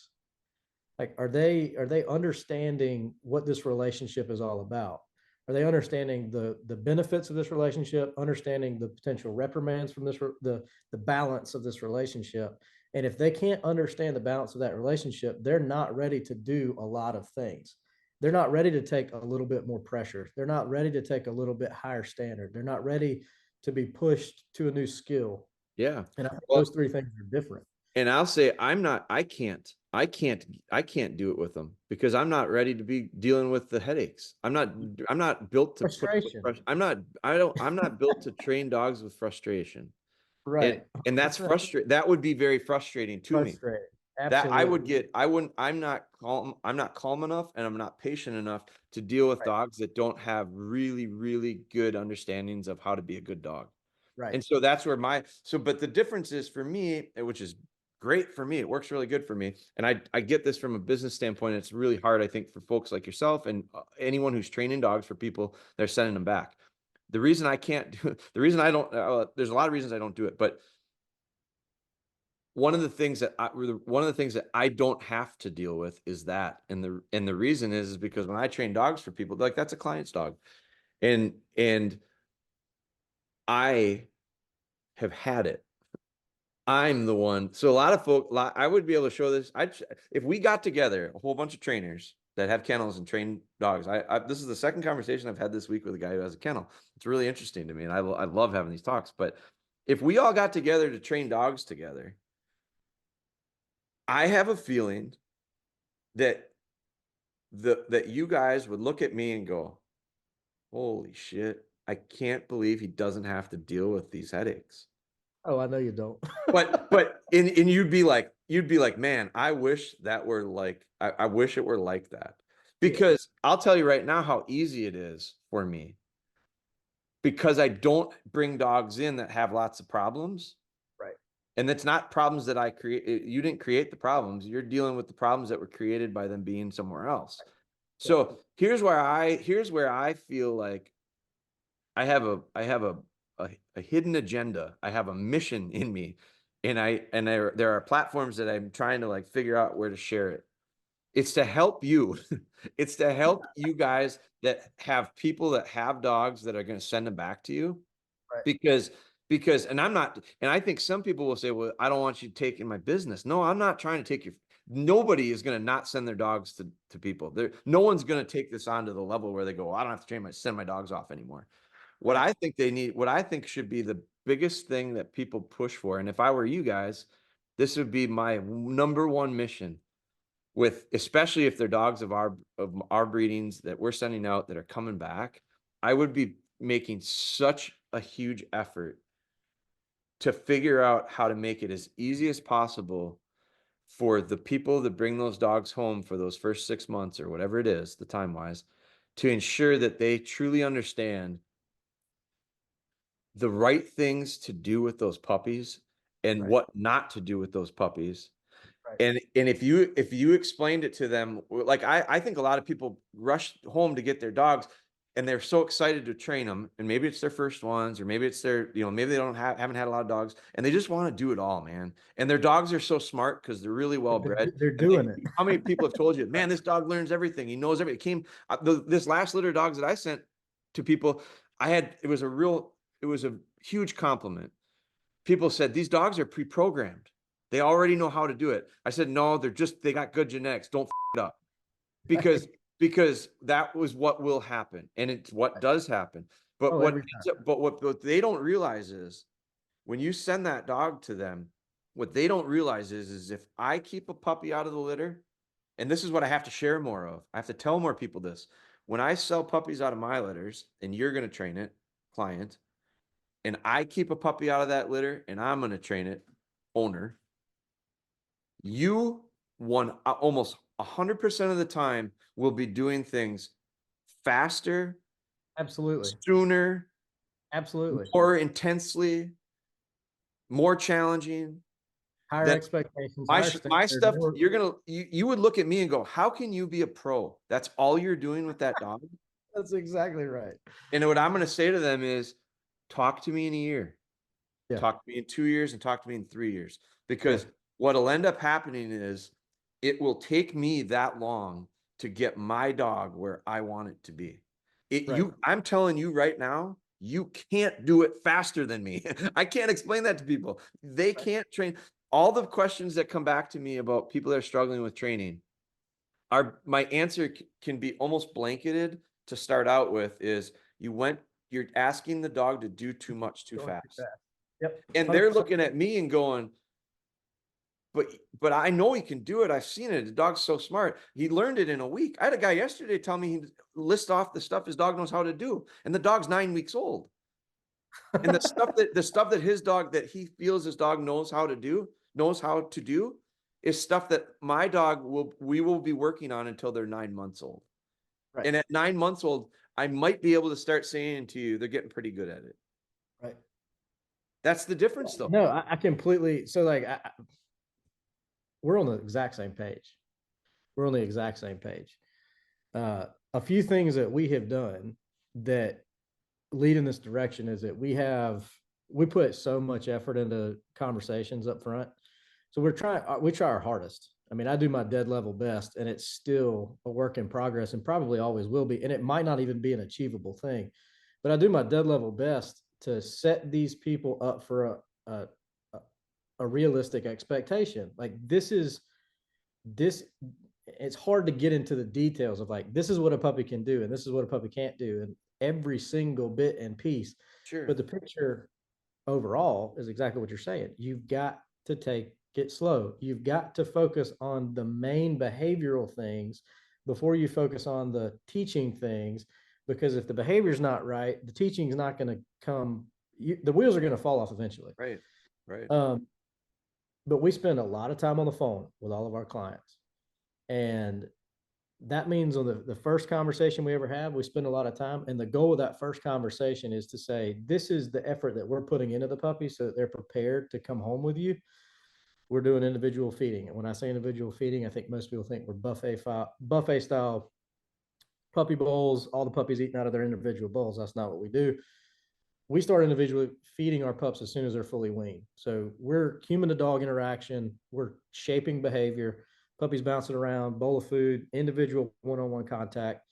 Speaker 2: Like, are they understanding what this relationship is all about? Are they understanding the benefits of this relationship, understanding the potential reprimands from this, the balance of this relationship? And if they can't understand the balance of that relationship, they're not ready to do a lot of things. They're not ready to take a little bit more pressure. They're not ready to take a little bit higher standard. They're not ready to be pushed to a new skill.
Speaker 1: Yeah.
Speaker 2: And I think those three things are different.
Speaker 1: And I'll say, I can't do it with them because I'm not ready to be dealing with the headaches. I'm not built to
Speaker 2: frustration.
Speaker 1: I'm not built to train dogs with frustration.
Speaker 2: Right.
Speaker 1: And that's frustrating. That would be very frustrating to me. That I would get, I'm not calm enough, and I'm not patient enough to deal with dogs that don't have really, really good understandings of how to be a good dog.
Speaker 2: Right.
Speaker 1: And so that's where but the difference is for me, which is great for me, it works really good for me. And I get this from a business standpoint. It's really hard, I think, for folks like yourself and anyone who's training dogs for people that are sending them back. The reason I can't do it, the reason I don't, there's a lot of reasons I don't do it, but one of the things that I don't have to deal with is that. And the reason is because when I train dogs for people, like, that's a client's dog. And I have had it. I'm the one. So a lot of folk, I would be able to show this. If we got together, a whole bunch of trainers that have kennels and train dogs. This is the second conversation I've had this week with a guy who has a kennel. It's really interesting to me, and I love having these talks. But if we all got together to train dogs together, I have a feeling that that you guys would look at me and go, "Holy shit, I can't believe he doesn't have to deal with these headaches."
Speaker 2: Oh, I know you don't.
Speaker 1: and you'd be like, man, I wish that were like, I wish it were like that. Because I'll tell you right now how easy it is for me. Because I don't bring dogs in that have lots of problems.
Speaker 2: Right.
Speaker 1: And it's not problems that I create. You didn't create the problems. You're dealing with the problems that were created by them being somewhere else. So here's where I feel like I have a hidden agenda. I have a mission in me, and there are platforms that I'm trying to, like, figure out where to share it. It's to help you. It's to help you guys that have people that have dogs that are going to send them back to you.
Speaker 2: Right.
Speaker 1: Because and I think some people will say, well, I don't want you taking my business. No, I'm not trying to take your, nobody is going to not send their dogs to people. No one's going to take this on to the level where they go, I don't have to send my dogs off anymore. What I think should be the biggest thing that people push for, and if I were you guys, this would be my number one mission, especially if they're dogs of our breedings that we're sending out that are coming back. I would be making such a huge effort to figure out how to make it as easy as possible for the people that bring those dogs home for those first 6 months or whatever it is, the time wise, to ensure that they truly understand the right things to do with those puppies and what not to do with those puppies. And if you explained it to them, like, I think a lot of people rush home to get their dogs and they're so excited to train them, and maybe it's their first ones, or maybe it's their, maybe they haven't had a lot of dogs, and they just want to do it all, man. And their dogs are so smart because they're really well bred.
Speaker 2: They're doing it.
Speaker 1: How many people have told you, man, this dog learns everything. He knows everything. This last litter of dogs that I sent to people, it was a huge compliment. People said, these dogs are pre-programmed. They already know how to do it. I said, no, they got good genetics. Don't f it up. Because that was what will happen. And it's what does happen. But what they don't realize is, when you send that dog to them, what they don't realize is if I keep a puppy out of the litter, and this is what I have to share more of. I have to tell more people this. When I sell puppies out of my litters, and you're going to train it, client, and I keep a puppy out of that litter and I'm going to train it, owner, you almost 100% of the time will be doing things faster,
Speaker 2: Absolutely.
Speaker 1: sooner,
Speaker 2: Absolutely.
Speaker 1: more intensely, more challenging.
Speaker 2: Higher expectations,
Speaker 1: My
Speaker 2: higher
Speaker 1: my
Speaker 2: standard.
Speaker 1: stuff, you would look at me and go, how can you be a pro? That's all you're doing with that dog.
Speaker 2: That's exactly right.
Speaker 1: And what I'm going to say to them is, talk to me in a year,
Speaker 2: Yeah.
Speaker 1: talk to me in 2 years, and talk to me in 3 years. Because
Speaker 2: Yeah.
Speaker 1: what'll end up happening is it will take me that long to get my dog where I want it to be.
Speaker 2: Right.
Speaker 1: I'm telling you right now, you can't do it faster than me. I can't explain that to people. They can't train. All the questions that come back to me about people that are struggling with training my answer can be almost blanketed to start out with is you're asking the dog to do too much too fast.
Speaker 2: Yep.
Speaker 1: And
Speaker 2: 100%.
Speaker 1: they're looking at me and going, but I know he can do it. I've seen it. The dog's so smart. He learned it in a week. I had a guy yesterday tell me he list off the stuff his dog knows how to do, and the dog's 9 weeks old. And the stuff that his dog that he feels his dog knows how to do is stuff that my dog we will be working on until they're 9 months old.
Speaker 2: Right.
Speaker 1: And at 9 months old, I might be able to start saying to you, they're getting pretty good at it.
Speaker 2: Right.
Speaker 1: That's the difference, though.
Speaker 2: No, I completely. So like, we're on the exact same page. We're on the exact same page. A few things that we have done that lead in this direction is that we put so much effort into conversations up front. So we try our hardest. I mean, I do my dead level best, and it's still a work in progress and probably always will be. And it might not even be an achievable thing, but I do my dead level best to set these people up for a realistic expectation. Like this, it's hard to get into the details of like, this is what a puppy can do, and this is what a puppy can't do, and every single bit and piece.
Speaker 1: Sure.
Speaker 2: But the picture overall is exactly what you're saying. You've got to take it slow. You've got to focus on the main behavioral things before you focus on the teaching things, because if the behavior's not right, the teaching's not going to come. The wheels are going to fall off eventually.
Speaker 1: Right. Right.
Speaker 2: But we spend a lot of time on the phone with all of our clients. And that means on the first conversation we ever have, we spend a lot of time. And the goal of that first conversation is to say, this is the effort that we're putting into the puppy so that they're prepared to come home with you. We're doing individual feeding. And when I say individual feeding, I think most people think we're buffet style puppy bowls, all the puppies eating out of their individual bowls. That's not what we do. We start individually feeding our pups as soon as they're fully weaned. So we're human to dog interaction. We're shaping behavior. Puppies bouncing around, bowl of food, individual one-on-one contact.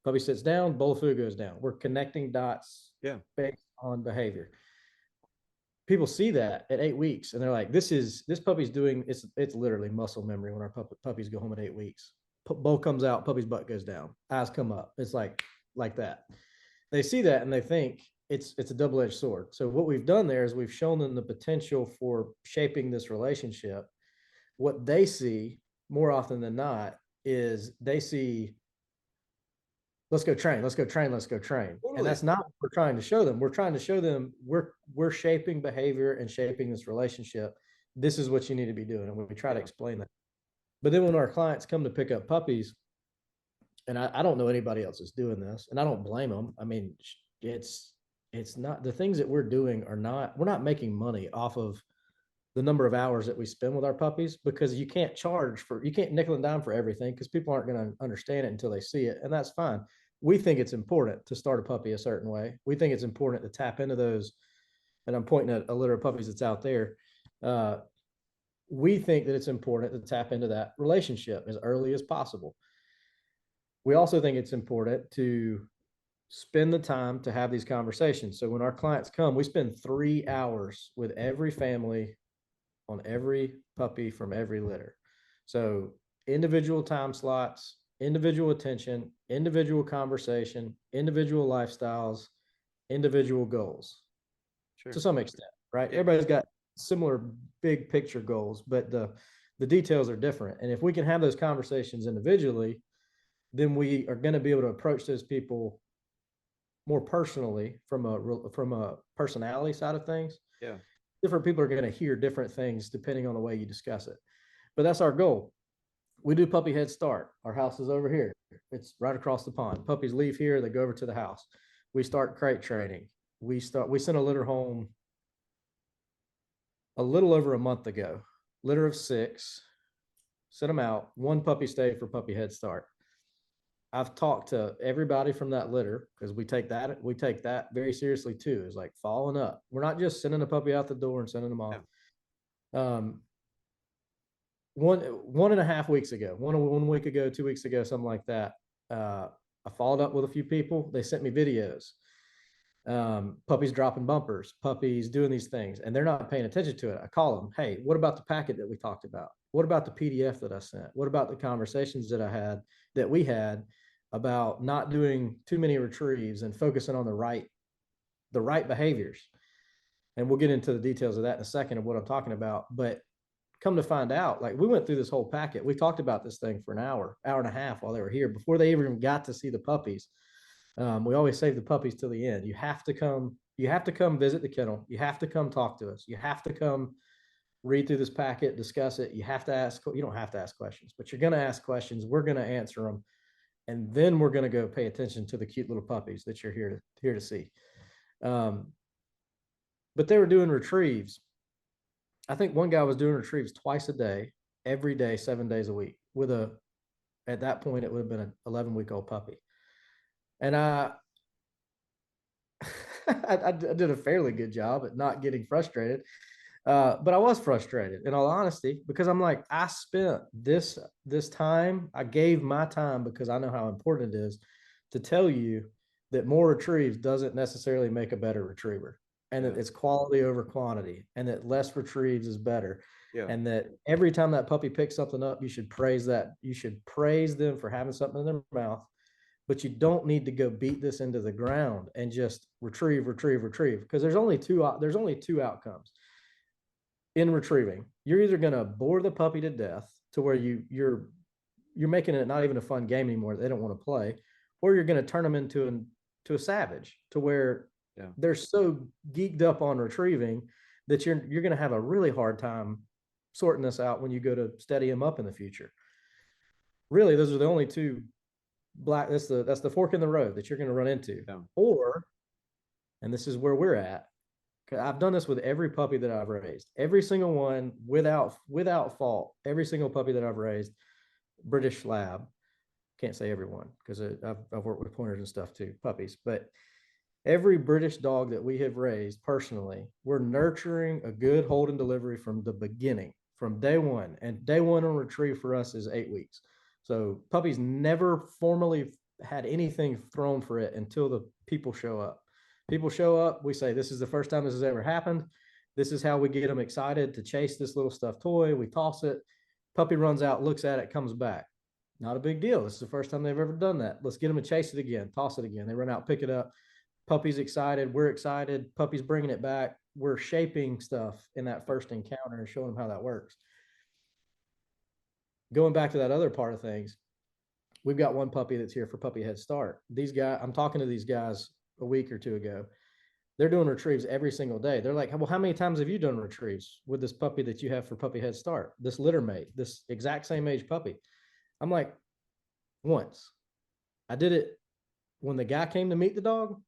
Speaker 2: Puppy sits down, bowl of food goes down. We're connecting dots based on behavior. People see that at 8 weeks and they're like, this puppy's doing, it's literally muscle memory when our puppies go home at 8 weeks. Bowl comes out, puppy's butt goes down, eyes come up. It's like that. They see that and they think it's a double-edged sword. So what we've done there is we've shown them the potential for shaping this relationship. What they see more often than not is they see, let's go train. Totally. And that's not what we're trying to show them. We're trying to show them we're shaping behavior and shaping this relationship. This is what you need to be doing. And we try to explain that. But then when our clients come to pick up puppies, and I don't know anybody else that's doing this, and I don't blame them. I mean, it's not, the things that we're doing we're not making money off of the number of hours that we spend with our puppies, because you can't nickel and dime for everything, because people aren't going to understand it until they see it. And that's fine. We think it's important to start a puppy a certain way. We think it's important to tap into those. And I'm pointing at a litter of puppies that's out there. We think that it's important to tap into that relationship as early as possible. We also think it's important to spend the time to have these conversations. So when our clients come, we spend 3 hours with every family on every puppy from every litter. So individual time slots, individual attention, individual conversation, individual lifestyles, individual goals. Sure. To some extent, right? Yeah. Everybody's got similar big picture goals, but the details are different. And if we can have those conversations individually, then we are going to be able to approach those people more personally from a personality side of things.
Speaker 1: Yeah.
Speaker 2: Different people are going to hear different things depending on the way you discuss it. But that's our goal. We do puppy head start. Our house is over here. It's right across the pond. Puppies leave here, they go over to the house. We start crate training. We sent a litter home a little over a month ago. Litter of 6, sent them out. 1 puppy stayed for puppy head start. I've talked to everybody from that litter because we take that very seriously too. Is like following up. We're not just sending a puppy out the door and sending them off. Yeah. 1.5 weeks ago, 1 week ago, 2 weeks ago, something like that. I followed up with a few people. They sent me videos. Puppies dropping bumpers, puppies doing these things, and they're not paying attention to it. I call them, hey, what about the packet that we talked about? What about the PDF that I sent? What about the conversations that we had about not doing too many retrieves and focusing on the right behaviors? And we'll get into the details of that in a second of what I'm talking about. But come to find out, like we went through this whole packet. We talked about this thing for an hour and a half while they were here before they even got to see the puppies. We always save the puppies till the end. You have to come visit the kennel. You have to come talk to us. You have to come read through this packet, discuss it. You don't have to ask questions, but you're going to ask questions. We're going to answer them. And then we're going to go pay attention to the cute little puppies that you're here to see. But they were doing retrieves. I think one guy was doing retrieves twice a day, every day, 7 days a week at that point, it would have been an 11-week-old puppy. And I did a fairly good job at not getting frustrated. But I was frustrated in all honesty, because I'm like, I spent this time, I gave my time because I know how important it is to tell you that more retrieves doesn't necessarily make a better retriever, and that it's quality over quantity, and that less retrieves is better. Yeah. And that every time that puppy picks something up, you should praise them for having something in their mouth, but you don't need to go beat this into the ground and just retrieve, because there's only two outcomes in retrieving. You're either going to bore the puppy to death to where you're making it not even a fun game anymore, they don't want to play, or you're going to turn them into a savage to where they're so geeked up on retrieving that you're going to have a really hard time sorting this out when you go to steady them up in the future. Really, those are the only two that's the fork in the road that you're going to run into. Or, and this is where we're at, I've done this with every puppy that I've raised, every single one without fault, every single puppy that I've raised, British Lab, can't say everyone because I've worked with pointers and stuff too, puppies, but every British dog that we have raised personally, we're nurturing a good hold and delivery from the beginning, from day one. And day one on retrieve for us is 8 weeks. So puppies never formally had anything thrown for it until the people show up. People show up, we say, this is the first time this has ever happened. This is how we get them excited to chase this little stuffed toy. We toss it. Puppy runs out, looks at it, comes back. Not a big deal. This is the first time they've ever done that. Let's get them to chase it again, toss it again. They run out, pick it up. Puppy's excited. We're excited. Puppy's bringing it back. We're shaping stuff in that first encounter and showing them how that works. Going back to that other part of things, we've got one puppy that's here for puppy head start. These guys, I'm talking to these guys a week or two ago. They're doing retrieves every single day. They're like, well, how many times have you done retrieves with this puppy that you have for puppy head start? This litter mate, this exact same age puppy. I'm like, once. I did it when the guy came to meet the dog.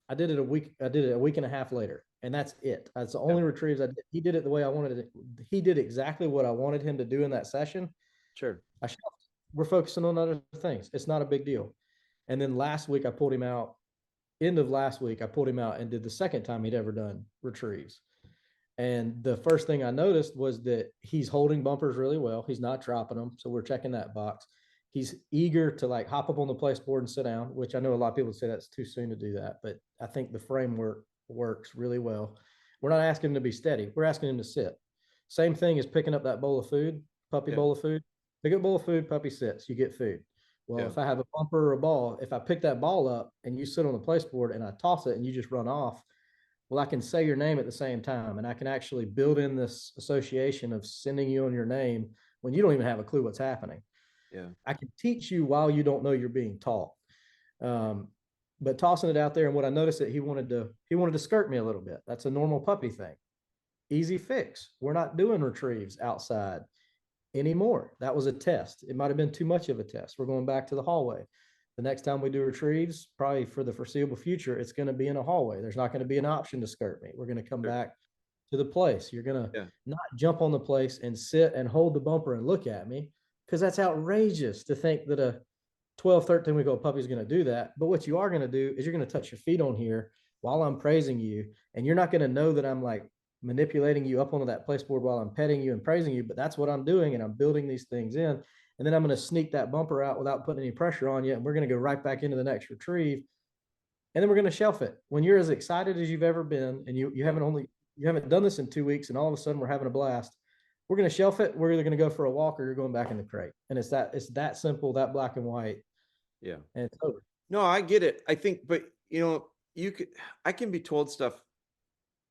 Speaker 2: I did it a week and a half later, and that's it. That's the only retrieves I did. He did it the way I wanted it. He did exactly what I wanted him to do in that session.
Speaker 1: Sure.
Speaker 2: We're focusing on other things. It's not a big deal. And then last week I pulled him out. End of last week, I pulled him out and did the second time he'd ever done retrieves. And the first thing I noticed was that he's holding bumpers really well. He's not dropping them. So we're checking that box. He's eager to like hop up on the place board and sit down, which I know a lot of people say that's too soon to do that, but I think the framework works really well. We're not asking him to be steady. We're asking him to sit. Same thing as picking up that bowl of food, puppy bowl of food. Pick up a bowl of food, puppy sits, you get food. Well, if I have a bumper or a ball, if I pick that ball up and you sit on the place board and I toss it and you just run off, well, I can say your name at the same time, and I can actually build in this association of sending you on your name when you don't even have a clue what's happening. Yeah, I can teach you while you don't know you're being taught. but tossing it out there. And what I noticed that he wanted to skirt me a little bit. That's a normal puppy thing. Easy fix. We're not doing retrieves outside anymore. That was a test. It might have been too much of a test. We're going back to the hallway. The next time we do retrieves, probably for the foreseeable future, it's going to be in a hallway. There's not going to be an option to skirt me. We're going to come back to the place. You're going to not jump on the place and sit and hold the bumper and look at me, because that's outrageous to think that a 12, 13-week-old puppy is going to do that. But what you are going to do is you're going to touch your feet on here while I'm praising you, and you're not going to know that I'm like manipulating you up onto that place board while I'm petting you and praising you, but that's what I'm doing, and I'm building these things in. And then I'm going to sneak that bumper out without putting any pressure on you, and we're going to go right back into the next retrieve, and then we're going to shelf it. When you're as excited as you've ever been, and you haven't done this in 2 weeks, and all of a sudden we're having a blast, we're going to shelf it. We're either going to go for a walk or you're going back in the crate, and it's that simple, that black and white.
Speaker 1: Yeah,
Speaker 2: and it's over.
Speaker 1: No, I get it. I think, but I can be told stuff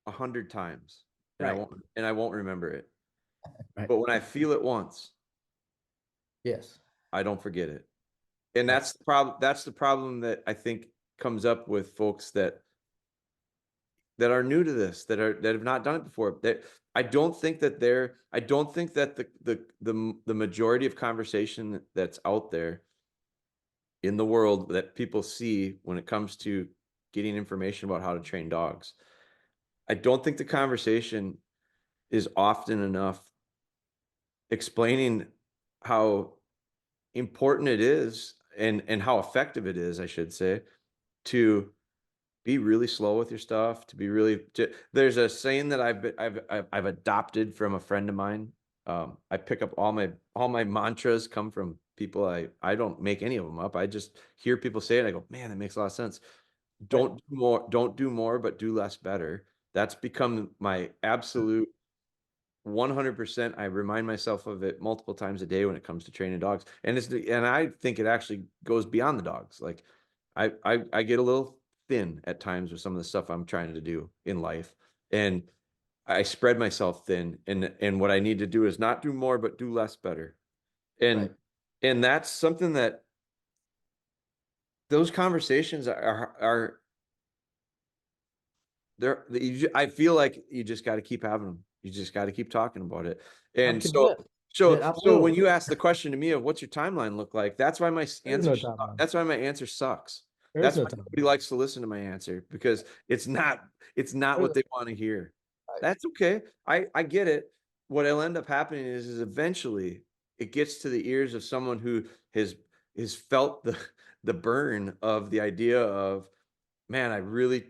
Speaker 1: 100 times, and I won't remember it. Right. But when I feel it once,
Speaker 2: yes,
Speaker 1: I don't forget it. And that's the problem. That's the problem that I think comes up with folks that are new to this, that have not done it before. That I don't think that the majority of conversation that's out there in the world that people see when it comes to getting information about how to train dogs, I don't think the conversation is often enough explaining how important it is and how effective it is, I should say, to be really slow with your stuff, to be really there's a saying that I've adopted from a friend of mine. I pick up all my mantras come from people. I don't make any of them up. I just hear people say it. I go, man, that makes a lot of sense. Don't do more, but do less better. That's become my absolute 100%. I remind myself of it multiple times a day when it comes to training dogs. And I think it actually goes beyond the dogs. Like I get a little thin at times with some of the stuff I'm trying to do in life. And I spread myself thin, and what I need to do is not do more, but do less better. And that's something that those conversations are there. I feel like you just got to keep having them. You just got to keep talking about it. And so when you ask the question to me of what's your timeline look like, that's why my answer sucks. That's why nobody likes to listen to my answer, because it's not what they want to hear. That's okay. I get it. What'll end up happening is eventually it gets to the ears of someone who has felt the burn of the idea of, man, I really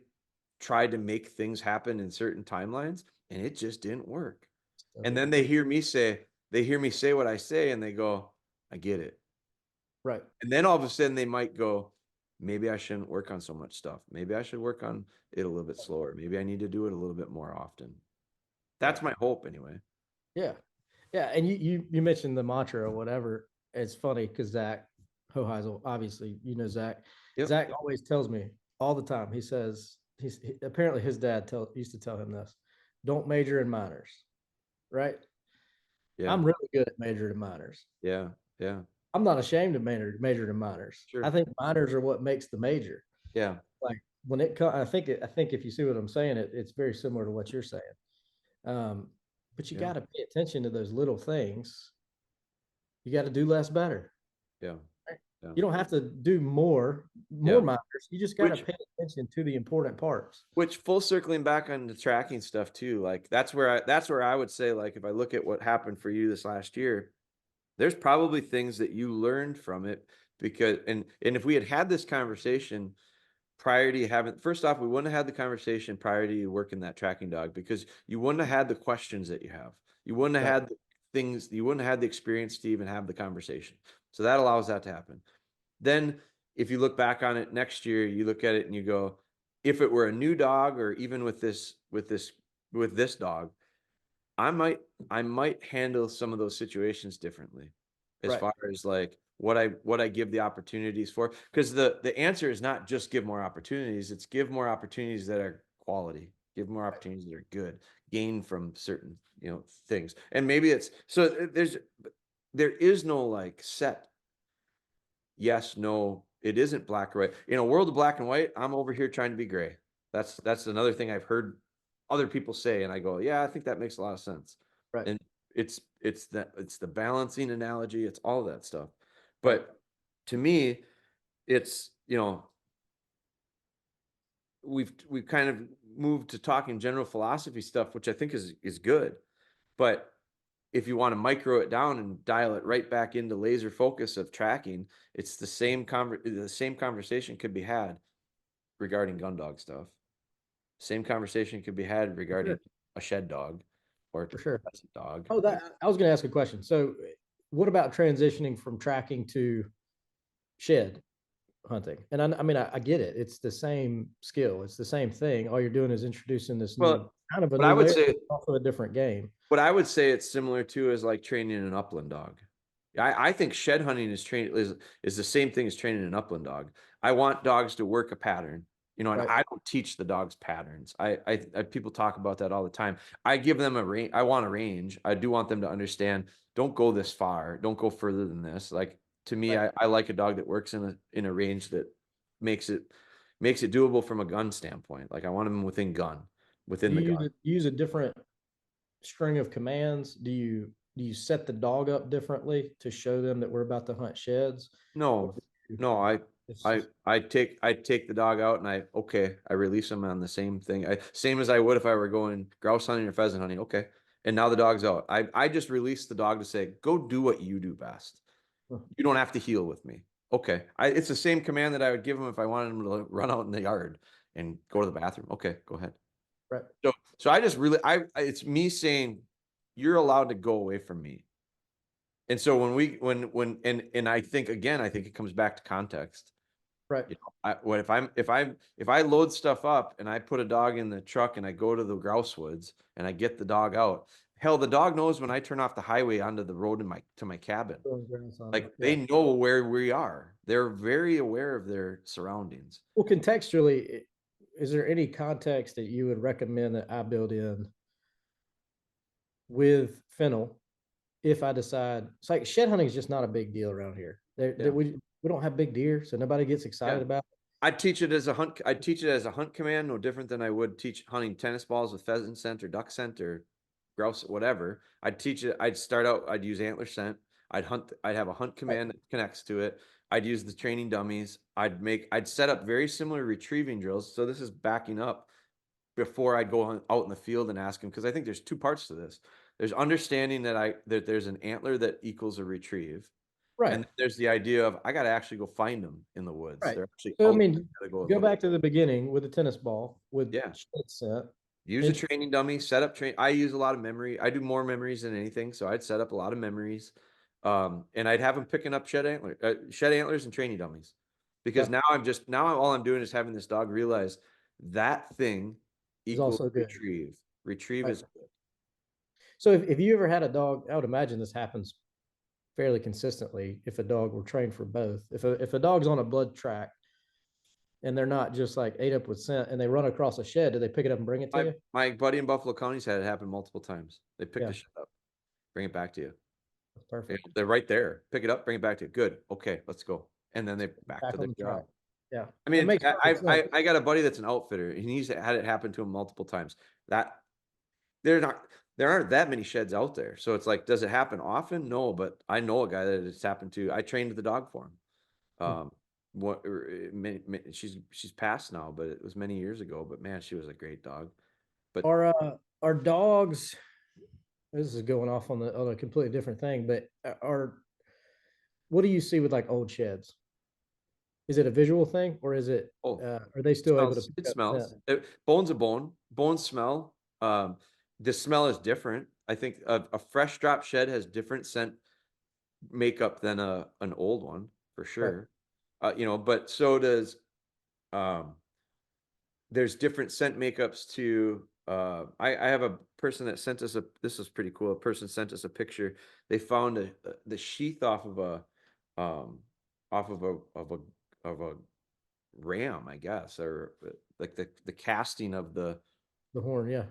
Speaker 1: tried to make things happen in certain timelines and it just didn't work. And then they hear me say what I say, and they go, I get it.
Speaker 2: Right.
Speaker 1: And then all of a sudden they might go, maybe I shouldn't work on so much stuff. Maybe I should work on it a little bit slower. Maybe I need to do it a little bit more often. That's my hope anyway.
Speaker 2: Yeah. Yeah. And you mentioned the mantra or whatever. It's funny because Zach Hoheisel, obviously, Zach. Yep. Zach always tells me all the time. He says, apparently his dad used to tell him this: don't major in minors. Right. Yeah. I'm really good at majoring in minors.
Speaker 1: Yeah. Yeah.
Speaker 2: I'm not ashamed of major in minors. Sure. I think minors are what makes the major.
Speaker 1: Yeah.
Speaker 2: Like when it comes, I think if you see what I'm saying, it's very similar to what you're saying. But you got to pay attention to those little things. You got to do less better.
Speaker 1: Yeah.
Speaker 2: Yeah. You don't have to do more minors. You just got to pay attention to the important parts.
Speaker 1: Which, full circling back on the tracking stuff too, like that's where I would say, like, if I look at what happened for you this last year, there's probably things that you learned from it, because and if we had this conversation prior to you having, first off, we wouldn't have had the conversation prior to you working that tracking dog, because you wouldn't have had the questions that you have. You wouldn't have had the things, you wouldn't have had the experience to even have the conversation. So that allows that to happen. Then if you look back on it next year, you look at it and you go, if it were a new dog, or even with this dog, I might handle some of those situations differently, as far as like what I give the opportunities for. Because the answer is not just give more opportunities, it's give more opportunities that are quality, give more opportunities that are good, gain from certain, things. And maybe it's, so there is no like set yes, no it isn't black or white. In a world of black and white, I'm over here trying to be gray. That's another thing I've heard other people say, and I go, yeah, I think that makes a lot of sense.
Speaker 2: Right.
Speaker 1: And it's the balancing analogy, it's all that stuff.
Speaker 2: Right.
Speaker 1: But to me, it's, you know, we've kind of moved to talking general philosophy stuff, which I think is good. But if you want to micro it down and dial it right back into laser focus of tracking, it's the same conversation could be had regarding gun dog stuff. Same conversation could be had regarding
Speaker 2: Sure.
Speaker 1: a shed dog or
Speaker 2: For sure.
Speaker 1: a dog.
Speaker 2: Oh, I was going to ask a question. So, what about transitioning from tracking to shed hunting? And I mean, I get it. It's the same skill. It's the same thing. All you're doing is introducing this new
Speaker 1: Well,
Speaker 2: kind of a
Speaker 1: but I
Speaker 2: new
Speaker 1: would
Speaker 2: layer,
Speaker 1: say
Speaker 2: also a different game.
Speaker 1: what I would say it's similar to is like training an upland dog. I think shed hunting is the same thing as training an upland dog. I want dogs to work a pattern, you know, and
Speaker 2: Right.
Speaker 1: I don't teach the dogs patterns. I people talk about that all the time. I give them a range. I want a range. I do want them to understand. Don't go this far. Don't go further than this. Like to me,
Speaker 2: Right.
Speaker 1: I like a dog that works in a range that makes it doable from a gun standpoint. Like I want them within
Speaker 2: Do
Speaker 1: the
Speaker 2: you
Speaker 1: gun.
Speaker 2: use a different string of commands? Do you set the dog up differently to show them that we're about to hunt sheds? Or
Speaker 1: No, no,
Speaker 2: it's just
Speaker 1: I take the dog out and I release him on the same thing. Same as I would if I were going grouse hunting or pheasant hunting. Okay. And now the dog's out. I just release the dog to say, go do what you do best. You don't have to heel with me. Okay. It's the same command that I would give him if I wanted him to run out in the yard and go to the bathroom. Okay, go ahead.
Speaker 2: right.
Speaker 1: So I just really it's me saying you're allowed to go away from me. And so and I think again, I think it comes back to context.
Speaker 2: Right.
Speaker 1: You know, if I load stuff up and I put a dog in the truck and I go to the grouse woods and I get the dog out, hell, the dog knows when I turn off the highway onto the road to my cabin. Like
Speaker 2: Yeah.
Speaker 1: they know where we are. They're very aware of their surroundings.
Speaker 2: Well, contextually, is there any context that you would recommend that I build in with Fennel if I decide it's like shed hunting is just not a big deal around here.
Speaker 1: Yeah.
Speaker 2: We don't have big deer, so nobody gets excited
Speaker 1: Yeah.
Speaker 2: about it.
Speaker 1: I'd teach it as a hunt. I'd teach it as a hunt command, no different than I would teach hunting tennis balls with pheasant scent or duck scent or grouse, whatever. I'd teach it. I'd start out. I'd use antler scent. I'd have a hunt command that connects to it. I'd use the training dummies. I'd set up very similar retrieving drills. So this is backing up before I'd go out in the field and ask them, because I think there's two parts to this. There's understanding that there's an antler that equals a retrieve.
Speaker 2: Right.
Speaker 1: And there's the idea of I got to actually go find them in the woods.
Speaker 2: Right.
Speaker 1: They're actually
Speaker 2: So I
Speaker 1: out
Speaker 2: mean,
Speaker 1: there to
Speaker 2: go
Speaker 1: look.
Speaker 2: back to the beginning with the tennis ball with
Speaker 1: Yeah.
Speaker 2: shed set.
Speaker 1: Use a training dummy, set up train. I use a lot of memory. I do more memories than anything, so I'd set up a lot of memories. And I'd have them picking up shed antlers and training dummies, because
Speaker 2: Yeah.
Speaker 1: now all I'm doing is having this dog realize that thing
Speaker 2: Is
Speaker 1: equals
Speaker 2: also good.
Speaker 1: retrieve. Retrieve
Speaker 2: Right.
Speaker 1: is good.
Speaker 2: So if you ever had a dog, I would imagine this happens fairly consistently if a dog were trained for both. If a dog's on a blood track and they're not just like ate up with scent and they run across a shed, do they pick it up and bring it to you?
Speaker 1: My buddy in Buffalo County's had it happen multiple times. They pick
Speaker 2: Yeah.
Speaker 1: the shit up, bring it back to you.
Speaker 2: That's perfect.
Speaker 1: They're right there. Pick it up, bring it back to you. Good. Okay, let's go. And then they back
Speaker 2: Back
Speaker 1: to
Speaker 2: on
Speaker 1: their
Speaker 2: the
Speaker 1: job.
Speaker 2: track. Yeah.
Speaker 1: I mean,
Speaker 2: It makes perfect sense.
Speaker 1: I got a buddy that's an outfitter, and he's had it happen to him multiple times. That there aren't that many sheds out there, so it's like, does it happen often? No, but I know a guy that it's happened to. I trained the dog for him. She's passed now, but it was many years ago. But man, she was a great dog. But
Speaker 2: Are dogs? This is going off on a completely different thing, but what do you see with like old sheds? Is it a visual thing or is it? Are they still able to?
Speaker 1: It smells. Bone's a bone. Bones smell. The smell is different. I think a fresh drop shed has different scent makeup than an old one for sure. You know, but so does there's different scent makeups to I have a person that sent us this was pretty cool. A person sent us a picture. They found the sheath off of a of a ram, I guess, or like the casting of the
Speaker 2: horn, yeah,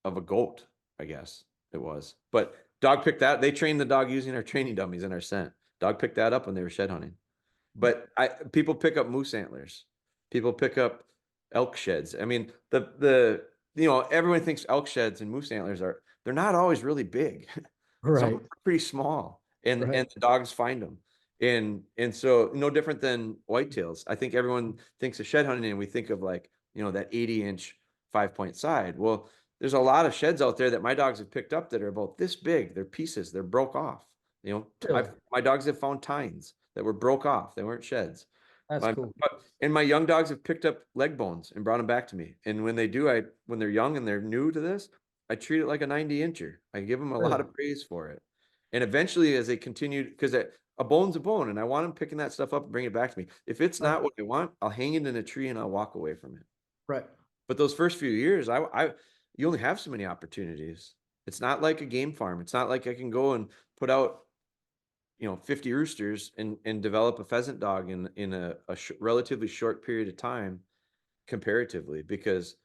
Speaker 1: of a goat, I guess it was. But dog picked that. They trained the dog using our training dummies and our scent. Dog picked that up when they were shed hunting. but people pick up moose antlers. People pick up elk sheds. I mean, everyone thinks elk sheds and moose antlers they're not always really big. Some
Speaker 2: Right.
Speaker 1: are pretty small, and
Speaker 2: Right.
Speaker 1: the dogs find them. And so no different than whitetails. I think everyone thinks of shed hunting and we think of like, that 80-inch 5-point side. Well, there's a lot of sheds out there that my dogs have picked up that are about this big. They're pieces. They're broke off.
Speaker 2: Really?
Speaker 1: My dogs have found tines that were broke off. They weren't sheds.
Speaker 2: That's cool.
Speaker 1: And my young dogs have picked up leg bones and brought them back to me. And when they do, when they're young and they're new to this, I treat it like a 90-incher. I give them a lot of praise for it. And eventually, as they continue, because a bone's a bone, and I want them picking that stuff up and bring it back to me. If it's not what I want, I'll hang it in a tree and I'll walk away from it.
Speaker 2: Right.
Speaker 1: But those first few years, you only have so many opportunities. It's not like a game farm. It's not like I can go and put out 50 roosters and develop a pheasant dog in a relatively short period of time comparatively, because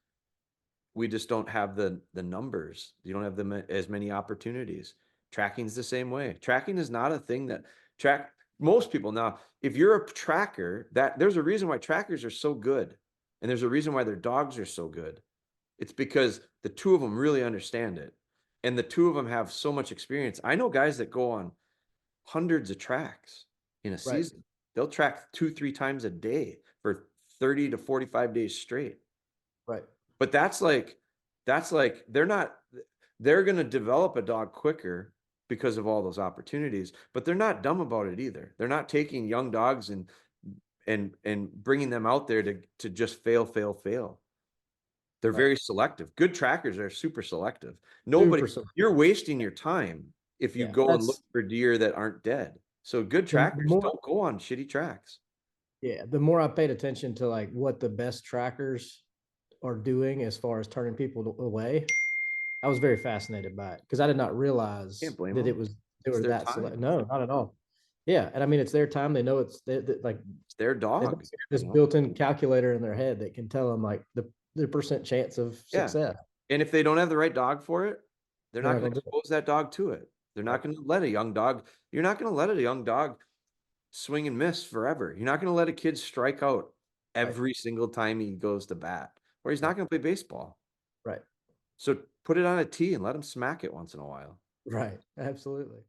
Speaker 1: we just don't have the numbers. You don't have as many opportunities. Tracking's the same way. Tracking is not a thing that most people. Now, if you're a tracker, there's a reason why trackers are so good, and there's a reason why their dogs are so good. It's because the two of them really understand it, and the two of them have so much experience. I know guys that go on hundreds of tracks in a season. They'll track 2-3 times a day for 30 to 45 days straight.
Speaker 2: Right.
Speaker 1: But that's like they're going to develop a dog quicker because of all those opportunities, but they're not dumb about it either. They're not taking young dogs and bringing them out there to just fail. They're very selective. Good trackers are super selective. You're wasting your time if you go and look for deer that aren't dead. So good trackers don't go on shitty tracks.
Speaker 2: Yeah, the more I paid attention to like what the best trackers are doing as far as turning people away, I was very fascinated by it because I did not realize that they were that select. No, not at all. Yeah, and I mean it's their time. They know it's
Speaker 1: their dog.
Speaker 2: This built-in calculator in their head that can tell them like the percent chance of success.
Speaker 1: And if they don't have the right dog for it, they're not going to expose that dog to it. They're not going to let a young dog. You're not going to let a young dog swing and miss forever. You're not going to let a kid strike out every single time he goes to bat, or he's not going to play baseball.
Speaker 2: Right.
Speaker 1: So put it on a tee and let him smack it once in a while.
Speaker 2: Right. Absolutely.